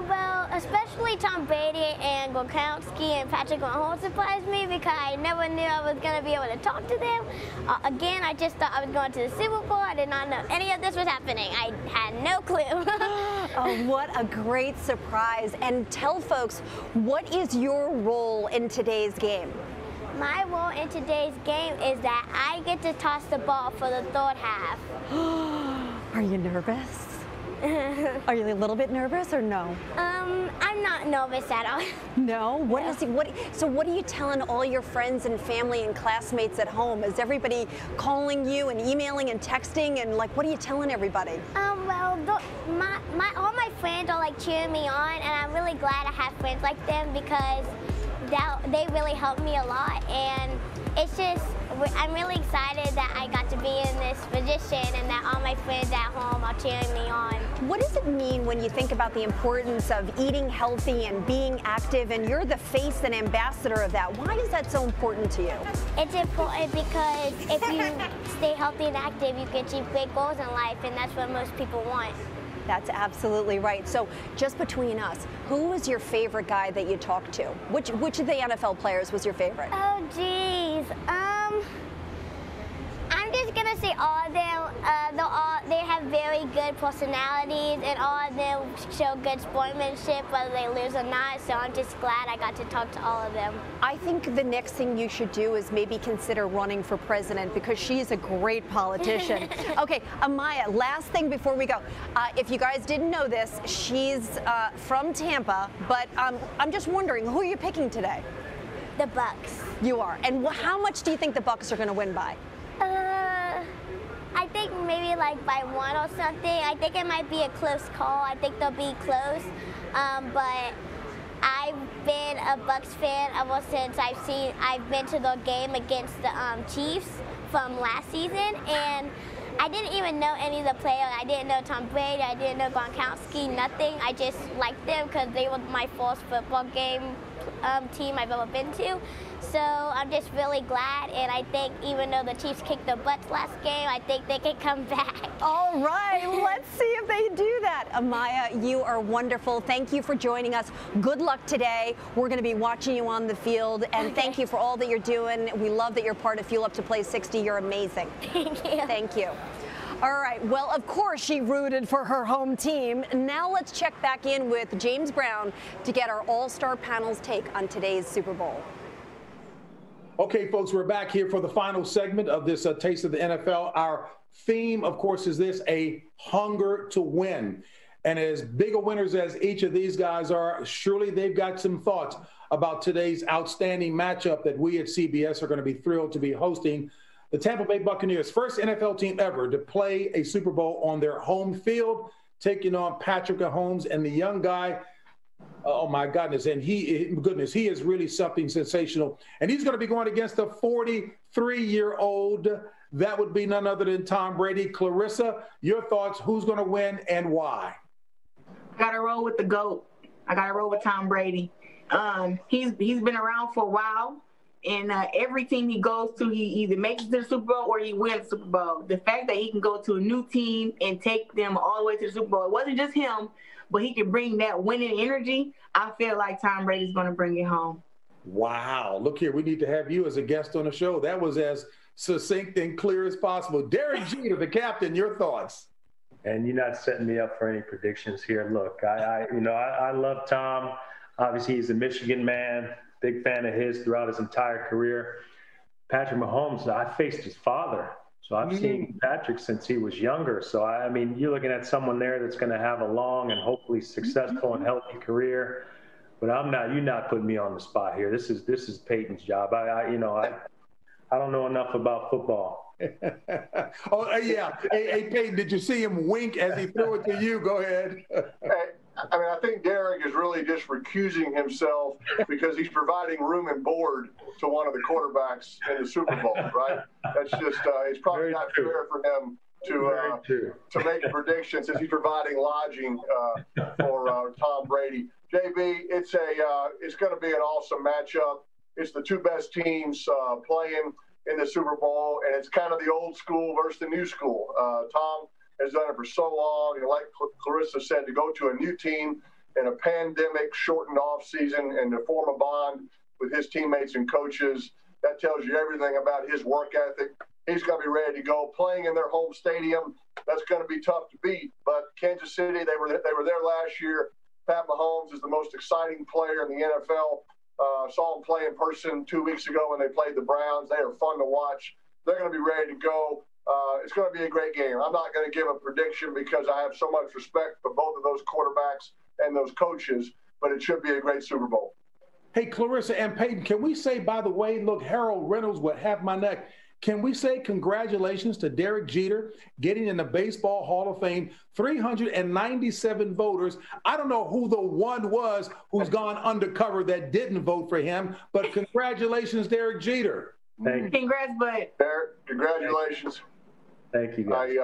Speaker 10: Well, especially Tom Brady and Gronkowski and Patrick Mahomes surprised me because I never knew I was going to be able to talk to them. Again, I just thought I was going to the Super Bowl. I did not know any of this was happening. I had no clue.
Speaker 5: Oh, what a great surprise. And tell folks, what is your role in today's game?
Speaker 10: My role in today's game is that I get to toss the ball for the third half.
Speaker 5: Are you nervous? Are you a little bit nervous or no?
Speaker 10: I'm not nervous at all.
Speaker 5: No? So what are you telling all your friends and family and classmates at home? Is everybody calling you and emailing and texting, and like, what are you telling everybody?
Speaker 10: Well, all my friends are like cheering me on, and I'm really glad I have friends like them because they really helped me a lot, and it's just, I'm really excited that I got to be in this position and that all my friends at home are cheering me on.
Speaker 5: What does it mean when you think about the importance of eating healthy and being active, and you're the face and ambassador of that? Why is that so important to you?
Speaker 10: It's important because if you stay healthy and active, you can achieve great goals in life, and that's what most people want.
Speaker 5: That's absolutely right. So just between us, who was your favorite guy that you talked to? Which of the NFL players was your favorite?
Speaker 10: Oh, geez. I'm just going to say all of them. They have very good personalities, and all of them show good sportsmanship, whether they lose or not. So I'm just glad I got to talk to all of them.
Speaker 5: I think the next thing you should do is maybe consider running for president, because she's a great politician. Okay, Amaya, last thing before we go. If you guys didn't know this, she's from Tampa, but I'm just wondering, who are you picking today?
Speaker 10: The Bucks.
Speaker 5: You are. And how much do you think the Bucks are going to win by?
Speaker 10: I think maybe like by 1 or something. I think it might be a close call. I think they'll be close. But I've been a Bucks fan ever since I've been to the game against the Chiefs from last season, and I didn't even know any of the players. I didn't know Tom Brady. I didn't know Gronkowski. Nothing. I just liked them because they were my first football game team I've ever been to. So I'm just really glad, and I think even though the Chiefs kicked their butts last game, I think they can come back.
Speaker 5: All right, let's see if they do that. Amaya, you are wonderful. Thank you for joining us. Good luck today. We're going to be watching you on the field, and thank you for all that you're doing. We love that you're part of Fuel Up to Play 60. You're amazing.
Speaker 10: Thank you.
Speaker 5: Thank you. All right, well, of course she rooted for her home team. Now let's check back in with James Brown to get our all-star panel's take on today's Super Bowl.
Speaker 4: Okay, folks, we're back here for the final segment of this Taste of the NFL. Our theme, of course, is this: a hunger to win. And as big a winners as each of these guys are, surely they've got some thoughts about today's outstanding matchup that we at CBS are going to be thrilled to be hosting. The Tampa Bay Buccaneers, first NFL team ever to play a Super Bowl on their home field, taking on Patrick Mahomes and the young guy. Oh, my goodness. And he is really something sensational. And he's going to be going against a 43-year-old. That would be none other than Tom Brady. Clarissa, your thoughts, who's going to win and why?
Speaker 8: I got to roll with the GOAT. I got to roll with Tom Brady. He's been around for a while. And every team he goes to, he either makes it to the Super Bowl or he wins the Super Bowl. The fact that he can go to a new team and take them all the way to the Super Bowl, it wasn't just him, but he can bring that winning energy. I feel like Tom Brady's going to bring it home.
Speaker 4: Wow. Look here, we need to have you as a guest on the show. That was as succinct and clear as possible. Derek Jeter, the captain, your thoughts.
Speaker 9: And you're not setting me up for any predictions here. Look, I love Tom. Obviously, he's a Michigan man. Big fan of his throughout his entire career. Patrick Mahomes, I faced his father. So I've seen Patrick since he was younger. So, I mean, you're looking at someone there that's going to have a long and hopefully successful and healthy career. But you're not putting me on the spot here. This is Peyton's job. I don't know enough about football.
Speaker 4: Oh, yeah. Hey, Peyton, did you see him wink as he threw it to you? Go ahead.
Speaker 7: I mean, I think Derek is really just recusing himself because he's providing room and board to one of the quarterbacks in the Super Bowl, right? That's just, it's probably
Speaker 9: Very
Speaker 7: not
Speaker 9: true.
Speaker 7: fair for him to make a prediction since he's providing lodging for Tom Brady. JB, it's going to be an awesome matchup. It's the two best teams playing in the Super Bowl, and it's kind of the old school versus the new school. Tom has done it for so long, and like Clarissa said, to go to a new team in a pandemic-shortened offseason and to form a bond with his teammates and coaches, that tells you everything about his work ethic. He's going to be ready to go. Playing in their home stadium, that's going to be tough to beat. But Kansas City, they were there last year. Pat Mahomes is the most exciting player in the NFL. Saw him play in person 2 weeks ago when they played the Browns. They are fun to watch. They're going to be ready to go. It's going to be a great game. I'm not going to give a prediction because I have so much respect for both of those quarterbacks and those coaches, but it should be a great Super Bowl.
Speaker 4: Hey, Clarissa and Peyton, can we say, by the way, look, Harold Reynolds would have my neck. Can we say congratulations to Derek Jeter getting in the Baseball Hall of Fame? 397 voters. I don't know who the one was who's gone undercover that didn't vote for him, but congratulations, Derek Jeter.
Speaker 9: Thank you.
Speaker 8: Congrats, bud.
Speaker 7: Derek, congratulations.
Speaker 9: Thank you, guys.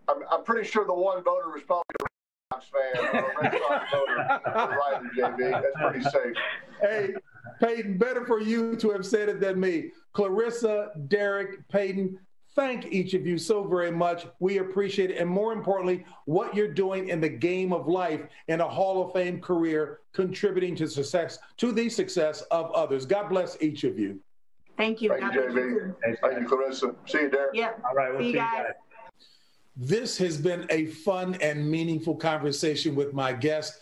Speaker 7: I'm pretty sure the one voter was probably a Red Sox fan or a Red Sox voter. Right, JB. That's pretty safe.
Speaker 4: Hey, Peyton, better for you to have said it than me. Clarissa, Derek, Peyton, thank each of you so very much. We appreciate it. And more importantly, what you're doing in the game of life in a Hall of Fame career, contributing to the success of others. God bless each of you.
Speaker 8: Thank you.
Speaker 7: Thank you, JB. Thank you, Clarissa. See you, Derek.
Speaker 8: Yep.
Speaker 9: All right, we'll see you guys.
Speaker 4: This has been a fun and meaningful conversation with my guests.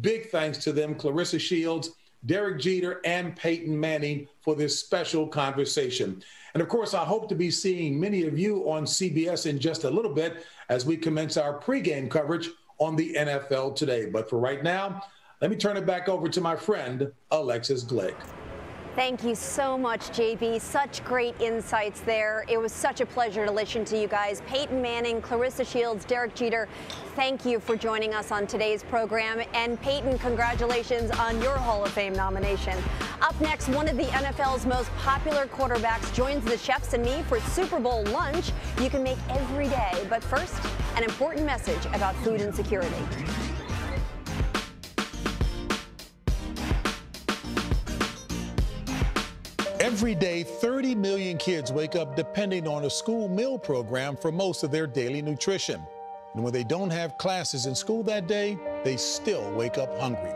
Speaker 4: Big thanks to them, Clarissa Shields, Derek Jeter, and Peyton Manning, for this special conversation. And of course, I hope to be seeing many of you on CBS in just a little bit as we commence our pregame coverage on the NFL Today. But for right now, let me turn it back over to my friend, Alexis Glick.
Speaker 5: Thank you so much, JB. Such great insights there. It was such a pleasure to listen to you guys. Peyton Manning, Clarissa Shields, Derek Jeter, thank you for joining us on today's program. And Peyton, congratulations on your Hall of Fame nomination. Up next, one of the NFL's most popular quarterbacks joins the chefs and me for Super Bowl lunch you can make every day. But first, an important message about food insecurity.
Speaker 11: Every day, 30 million kids wake up depending on a school meal program for most of their daily nutrition. And when they don't have classes in school that day, they still wake up hungry.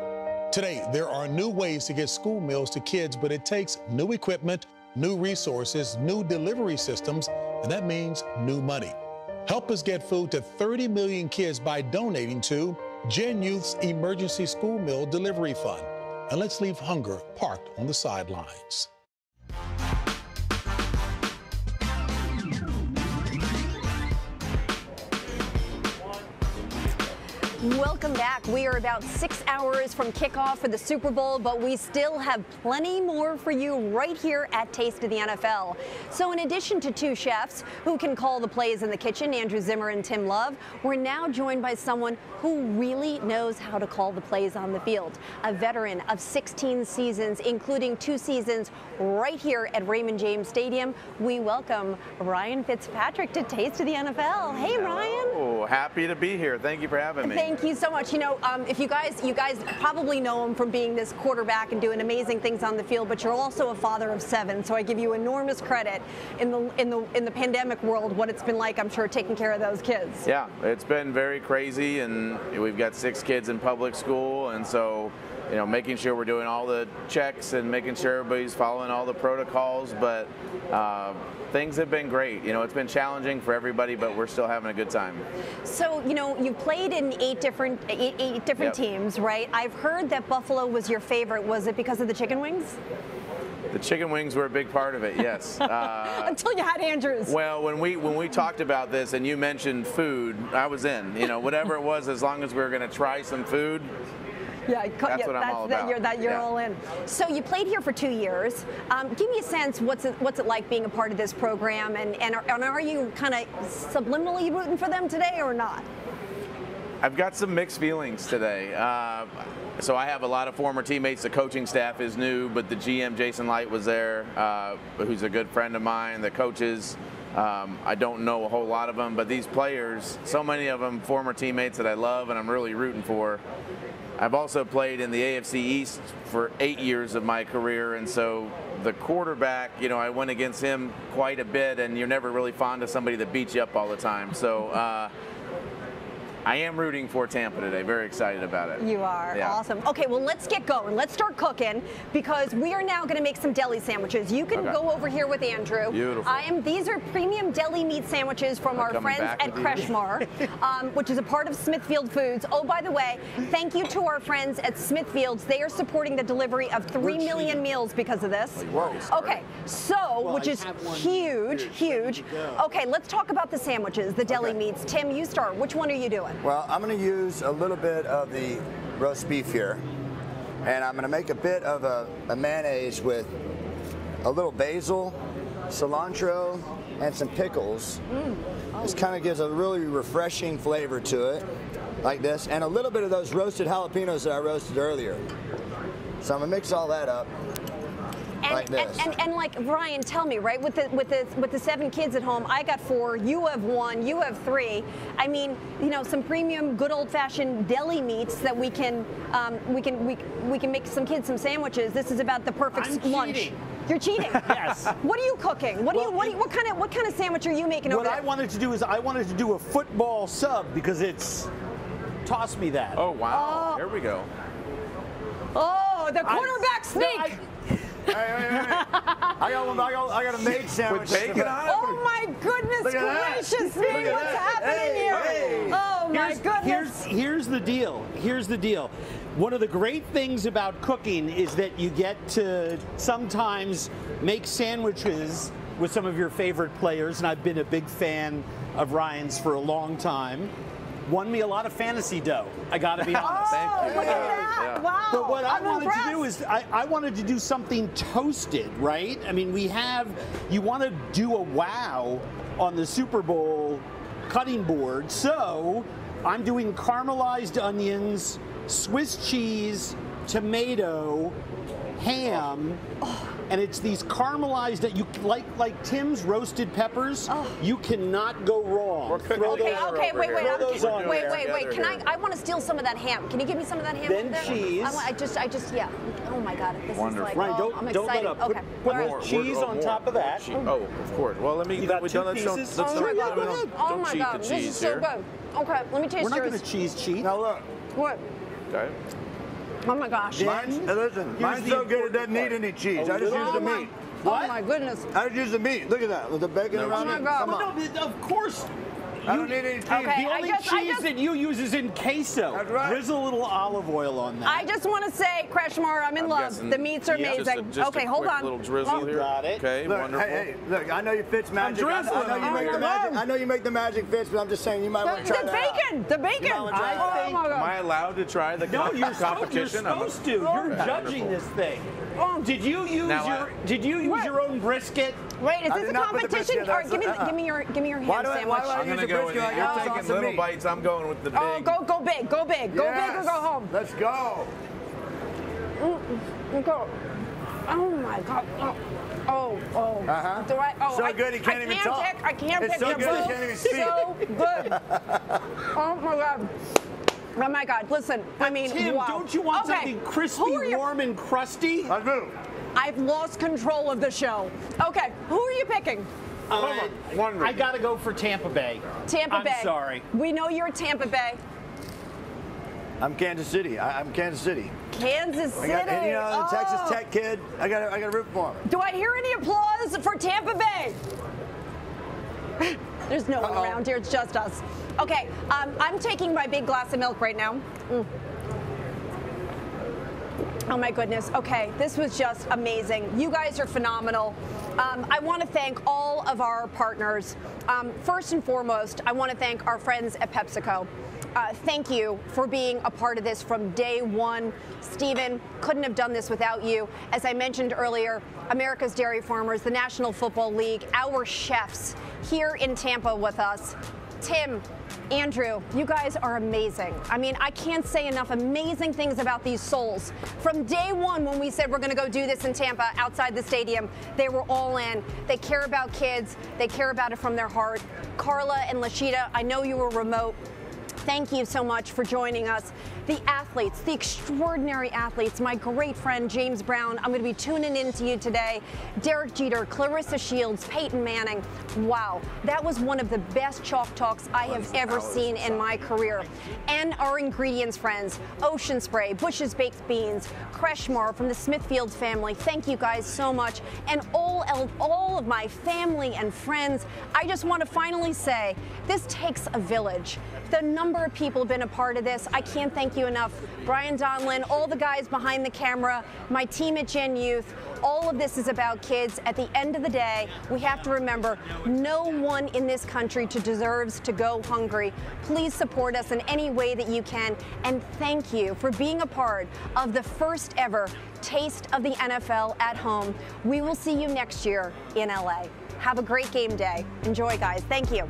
Speaker 11: Today, there are new ways to get school meals to kids, but it takes new equipment, new resources, new delivery systems, and that means new money. Help us get food to 30 million kids by donating to Gen Youth's Emergency School Meal Delivery Fund. And let's leave hunger parked on the sidelines.
Speaker 5: Welcome back. We are about 6 hours from kickoff for the Super Bowl, but we still have plenty more for you right here at Taste of the NFL. So in addition to two chefs who can call the plays in the kitchen, Andrew Zimmer and Tim Love, we're now joined by someone who really knows how to call the plays on the field. A veteran of 16 seasons, including 2 seasons right here at Raymond James Stadium. We welcome Ryan Fitzpatrick to Taste of the NFL. Hey, Ryan.
Speaker 22: Oh, happy to be here. Thank you for having me.
Speaker 5: Thank you so much. You know, if you guys probably know him from being this quarterback and doing amazing things on the field, but you're also a father of 7. So I give you enormous credit in the pandemic world, what it's been like, I'm sure, taking care of those kids.
Speaker 22: Yeah, it's been very crazy, and we've got 6 kids in public school, and so, you know, making sure we're doing all the checks and making sure everybody's following all the protocols, but things have been great. You know, it's been challenging for everybody, but we're still having a good time.
Speaker 5: So, you know, you played in 8 different
Speaker 22: Yep.
Speaker 5: teams, right? I've heard that Buffalo was your favorite. Was it because of the chicken wings?
Speaker 22: The chicken wings were a big part of it, yes.
Speaker 5: Until you had Andrews.
Speaker 22: Well, when we talked about this and you mentioned food, I was in. You know, whatever it was, as long as we were going to try some food, That's what I'm all about.
Speaker 5: You're all in. So you played here for 2 years. Give me a sense, what's it like being a part of this program, and are you kind of subliminally rooting for them today or not?
Speaker 22: I've got some mixed feelings today. So I have a lot of former teammates. The coaching staff is new, but the GM, Jason Light, was there, who's a good friend of mine. The coaches, I don't know a whole lot of them, but these players, so many of them former teammates that I love and I'm really rooting for. I've also played in the AFC East for 8 years of my career, and so the quarterback, you know, I went against him quite a bit, and you're never really fond of somebody that beats you up all the time. So I am rooting for Tampa today. Very excited about it.
Speaker 5: You are.
Speaker 22: Yeah.
Speaker 5: Awesome. Okay, well, let's get going. Let's start cooking, because we are now going to make some deli sandwiches. You can go over here with Andrew.
Speaker 22: Beautiful.
Speaker 5: These are premium deli meat sandwiches from our friends at Kretschmar, which is a part of Smithfield Foods. Oh, by the way, thank you to our friends at Smithfields. They are supporting the delivery of 3 million meals because of this. Okay, so, which is huge, huge. Okay, let's talk about the sandwiches, the deli meats. Tim, you start. Which one are you doing?
Speaker 6: Well, I'm going to use a little bit of the roast beef here, and I'm going to make a bit of a mayonnaise with a little basil, cilantro, and some pickles. This kind of gives a really refreshing flavor to it, like this, and a little bit of those roasted jalapenos that I roasted earlier. So I'm going to mix all that up.
Speaker 5: And like Ryan, tell me, right, with the 7 kids at home, I got 4, you have 1, you have 3. I mean, you know, some premium, good old-fashioned deli meats that we can make some kids some sandwiches. This is about the perfect lunch.
Speaker 2: Cheating.
Speaker 5: You're cheating.
Speaker 2: Yes.
Speaker 5: What are you cooking? What kind of sandwich are you making over there?
Speaker 2: What I wanted to do is I wanted to do a football sub, because it's toss me that.
Speaker 22: Oh wow! Here we go.
Speaker 5: Oh, the quarterback sneak.
Speaker 6: I got a maid sandwich.
Speaker 22: With bacon on it?
Speaker 5: Oh my goodness gracious me! What's happening here? Oh my goodness!
Speaker 2: Here's the deal. Here's the deal. One of the great things about cooking is that you get to sometimes make sandwiches with some of your favorite players, and I've been a big fan of Ryan's for a long time. Won me a lot of fantasy dough, I gotta be honest.
Speaker 22: Thank you.
Speaker 5: Look at that.
Speaker 22: Yeah.
Speaker 5: Wow.
Speaker 2: But what I wanted
Speaker 5: impressed.
Speaker 2: to do is I wanted to do something toasted, right? I mean, you want to do a wow on the Super Bowl cutting board. So I'm doing caramelized onions, Swiss cheese, tomato, ham, and it's these caramelized that you like Tim's roasted peppers. You cannot go wrong.
Speaker 22: We're cooking
Speaker 5: Okay, wait.
Speaker 22: Wait.
Speaker 5: Can I want to steal some of that ham. Can you give me some of that ham?
Speaker 2: Then
Speaker 5: over there?
Speaker 2: cheese.
Speaker 5: I just, yeah. Oh my God, this
Speaker 22: Wonderful.
Speaker 5: is like,
Speaker 2: Ryan,
Speaker 5: I'm
Speaker 2: don't let
Speaker 5: excited.
Speaker 2: up. Put
Speaker 5: Okay.
Speaker 2: more cheese on top of that.
Speaker 22: Oh, of course. Well, let me.
Speaker 2: You got
Speaker 22: we
Speaker 2: 2
Speaker 22: don't,
Speaker 2: pieces?
Speaker 22: Let's
Speaker 5: Oh my God. Oh
Speaker 22: don't
Speaker 5: my
Speaker 22: cheat
Speaker 5: God,
Speaker 22: the
Speaker 5: this
Speaker 22: cheese
Speaker 5: is so
Speaker 22: here.
Speaker 5: good. Okay, let me taste
Speaker 2: We're not
Speaker 5: yours.
Speaker 2: going to cheese cheat.
Speaker 6: Now look.
Speaker 5: What?
Speaker 22: Okay.
Speaker 5: Oh my gosh.
Speaker 6: Mine's so good it doesn't need any cheese. I just use the meat.
Speaker 5: Oh my goodness.
Speaker 6: I just use the meat. Look at that, with the bacon around
Speaker 5: my
Speaker 6: it.
Speaker 5: God.
Speaker 6: Come on.
Speaker 2: No, of course.
Speaker 6: I don't need any cheese.
Speaker 5: Okay,
Speaker 2: The only cheese that you use is in queso.
Speaker 6: That's right.
Speaker 2: Drizzle a little olive oil on that.
Speaker 5: I just want to say, Kretschmar, I'm in love.
Speaker 22: guessing-
Speaker 5: The meats are amazing.
Speaker 22: Just
Speaker 5: Okay,
Speaker 22: a
Speaker 5: hold
Speaker 22: quick
Speaker 5: on.
Speaker 22: little drizzle here.
Speaker 2: got it.
Speaker 22: Okay,
Speaker 6: Look,
Speaker 22: wonderful.
Speaker 6: hey, look, I know you Fitz magic. I
Speaker 2: drizzling.
Speaker 6: know you make the magic. I know you make the magic Fitz, but I'm just saying you might want to try
Speaker 5: The
Speaker 6: that
Speaker 5: bacon! The bacon!
Speaker 6: might wanna try
Speaker 5: Oh
Speaker 6: that.
Speaker 5: my
Speaker 22: Am
Speaker 5: God.
Speaker 22: I allowed to try the
Speaker 2: No, you're
Speaker 22: competition?
Speaker 2: supposed to. You're
Speaker 22: Okay,
Speaker 2: judging
Speaker 22: wonderful.
Speaker 2: this thing. Did you use
Speaker 22: Now
Speaker 2: your own brisket?
Speaker 5: Wait, is
Speaker 6: I
Speaker 5: this
Speaker 6: did
Speaker 5: a
Speaker 6: not put the
Speaker 5: competition?
Speaker 6: brisket,
Speaker 5: All right, give
Speaker 6: that's-
Speaker 5: me your
Speaker 6: Why
Speaker 5: ham
Speaker 6: do I-
Speaker 5: sandwich.
Speaker 6: why do I
Speaker 22: I'm
Speaker 6: use
Speaker 22: gonna
Speaker 6: the
Speaker 22: go with
Speaker 6: brisket like
Speaker 22: You're
Speaker 6: that?
Speaker 22: taking
Speaker 6: Awesome
Speaker 22: little
Speaker 6: meat.
Speaker 22: bites. I'm going with the big.
Speaker 5: Oh, go big, go big, go big or go home.
Speaker 6: Let's go.
Speaker 5: Go. Oh my God. Oh.
Speaker 6: Uh-huh.
Speaker 5: Do I? Oh,
Speaker 6: So good he can't even talk.
Speaker 5: I can't
Speaker 6: It's
Speaker 5: pick
Speaker 6: so
Speaker 5: your
Speaker 6: good he
Speaker 5: bowl.
Speaker 6: can't even speak.
Speaker 5: So good. Oh my God. Oh my God. Listen, I mean,
Speaker 2: Tim,
Speaker 5: wow.
Speaker 2: don't you want
Speaker 5: Okay.
Speaker 2: something crispy,
Speaker 5: Who are you-
Speaker 2: warm, and crusty?
Speaker 6: I do.
Speaker 5: I've lost control of the show. Okay, who are you picking?
Speaker 2: I got to go for Tampa Bay.
Speaker 5: Tampa Bay.
Speaker 2: I'm sorry.
Speaker 5: We know you're Tampa Bay.
Speaker 6: I'm Kansas City. I'm Kansas City.
Speaker 5: Kansas City.
Speaker 6: You know, the Texas
Speaker 5: Oh.
Speaker 6: Tech kid. I got to root for him.
Speaker 5: Do I hear any applause for Tampa Bay? There's no one around here. It's just us. Okay, I'm taking my big glass of milk right now. Oh my goodness. Okay, this was just amazing. You guys are phenomenal. I want to thank all of our partners. First and foremost, I want to thank our friends at PepsiCo. Thank you for being a part of this from day one. Stephen, couldn't have done this without you. As I mentioned earlier, America's Dairy Farmers, the National Football League, our chefs here in Tampa with us. Tim, Andrew, you guys are amazing. I mean, I can't say enough amazing things about these souls. From day one, when we said we're going to go do this in Tampa outside the stadium, they were all in. They care about kids. They care about it from their heart. Carla and Lashida, I know you were remote. Thank you so much for joining us. The athletes, the extraordinary athletes, my great friend James Brown, I'm going to be tuning in to you today. Derek Jeter, Clarissa Shields, Peyton Manning. Wow, that was one of the best chalk talks I have ever seen in my career. And our ingredients friends, Ocean Spray, Bush's Baked Beans, Kreshmar from the Smithfield family. Thank you guys so much. And all of my family and friends. I just want to finally say, this takes a village. The number of people have been a part of this, I can't thank you enough. Brian Donlin, all the guys behind the camera, my team at Gen Youth, all of this is about kids. At the end of the day, we have to remember no one in this country deserves to go hungry. Please support us in any way that you can. And thank you for being a part of the first ever Taste of the NFL at Home. We will see you next year in LA. Have a great game day. Enjoy, guys. Thank you.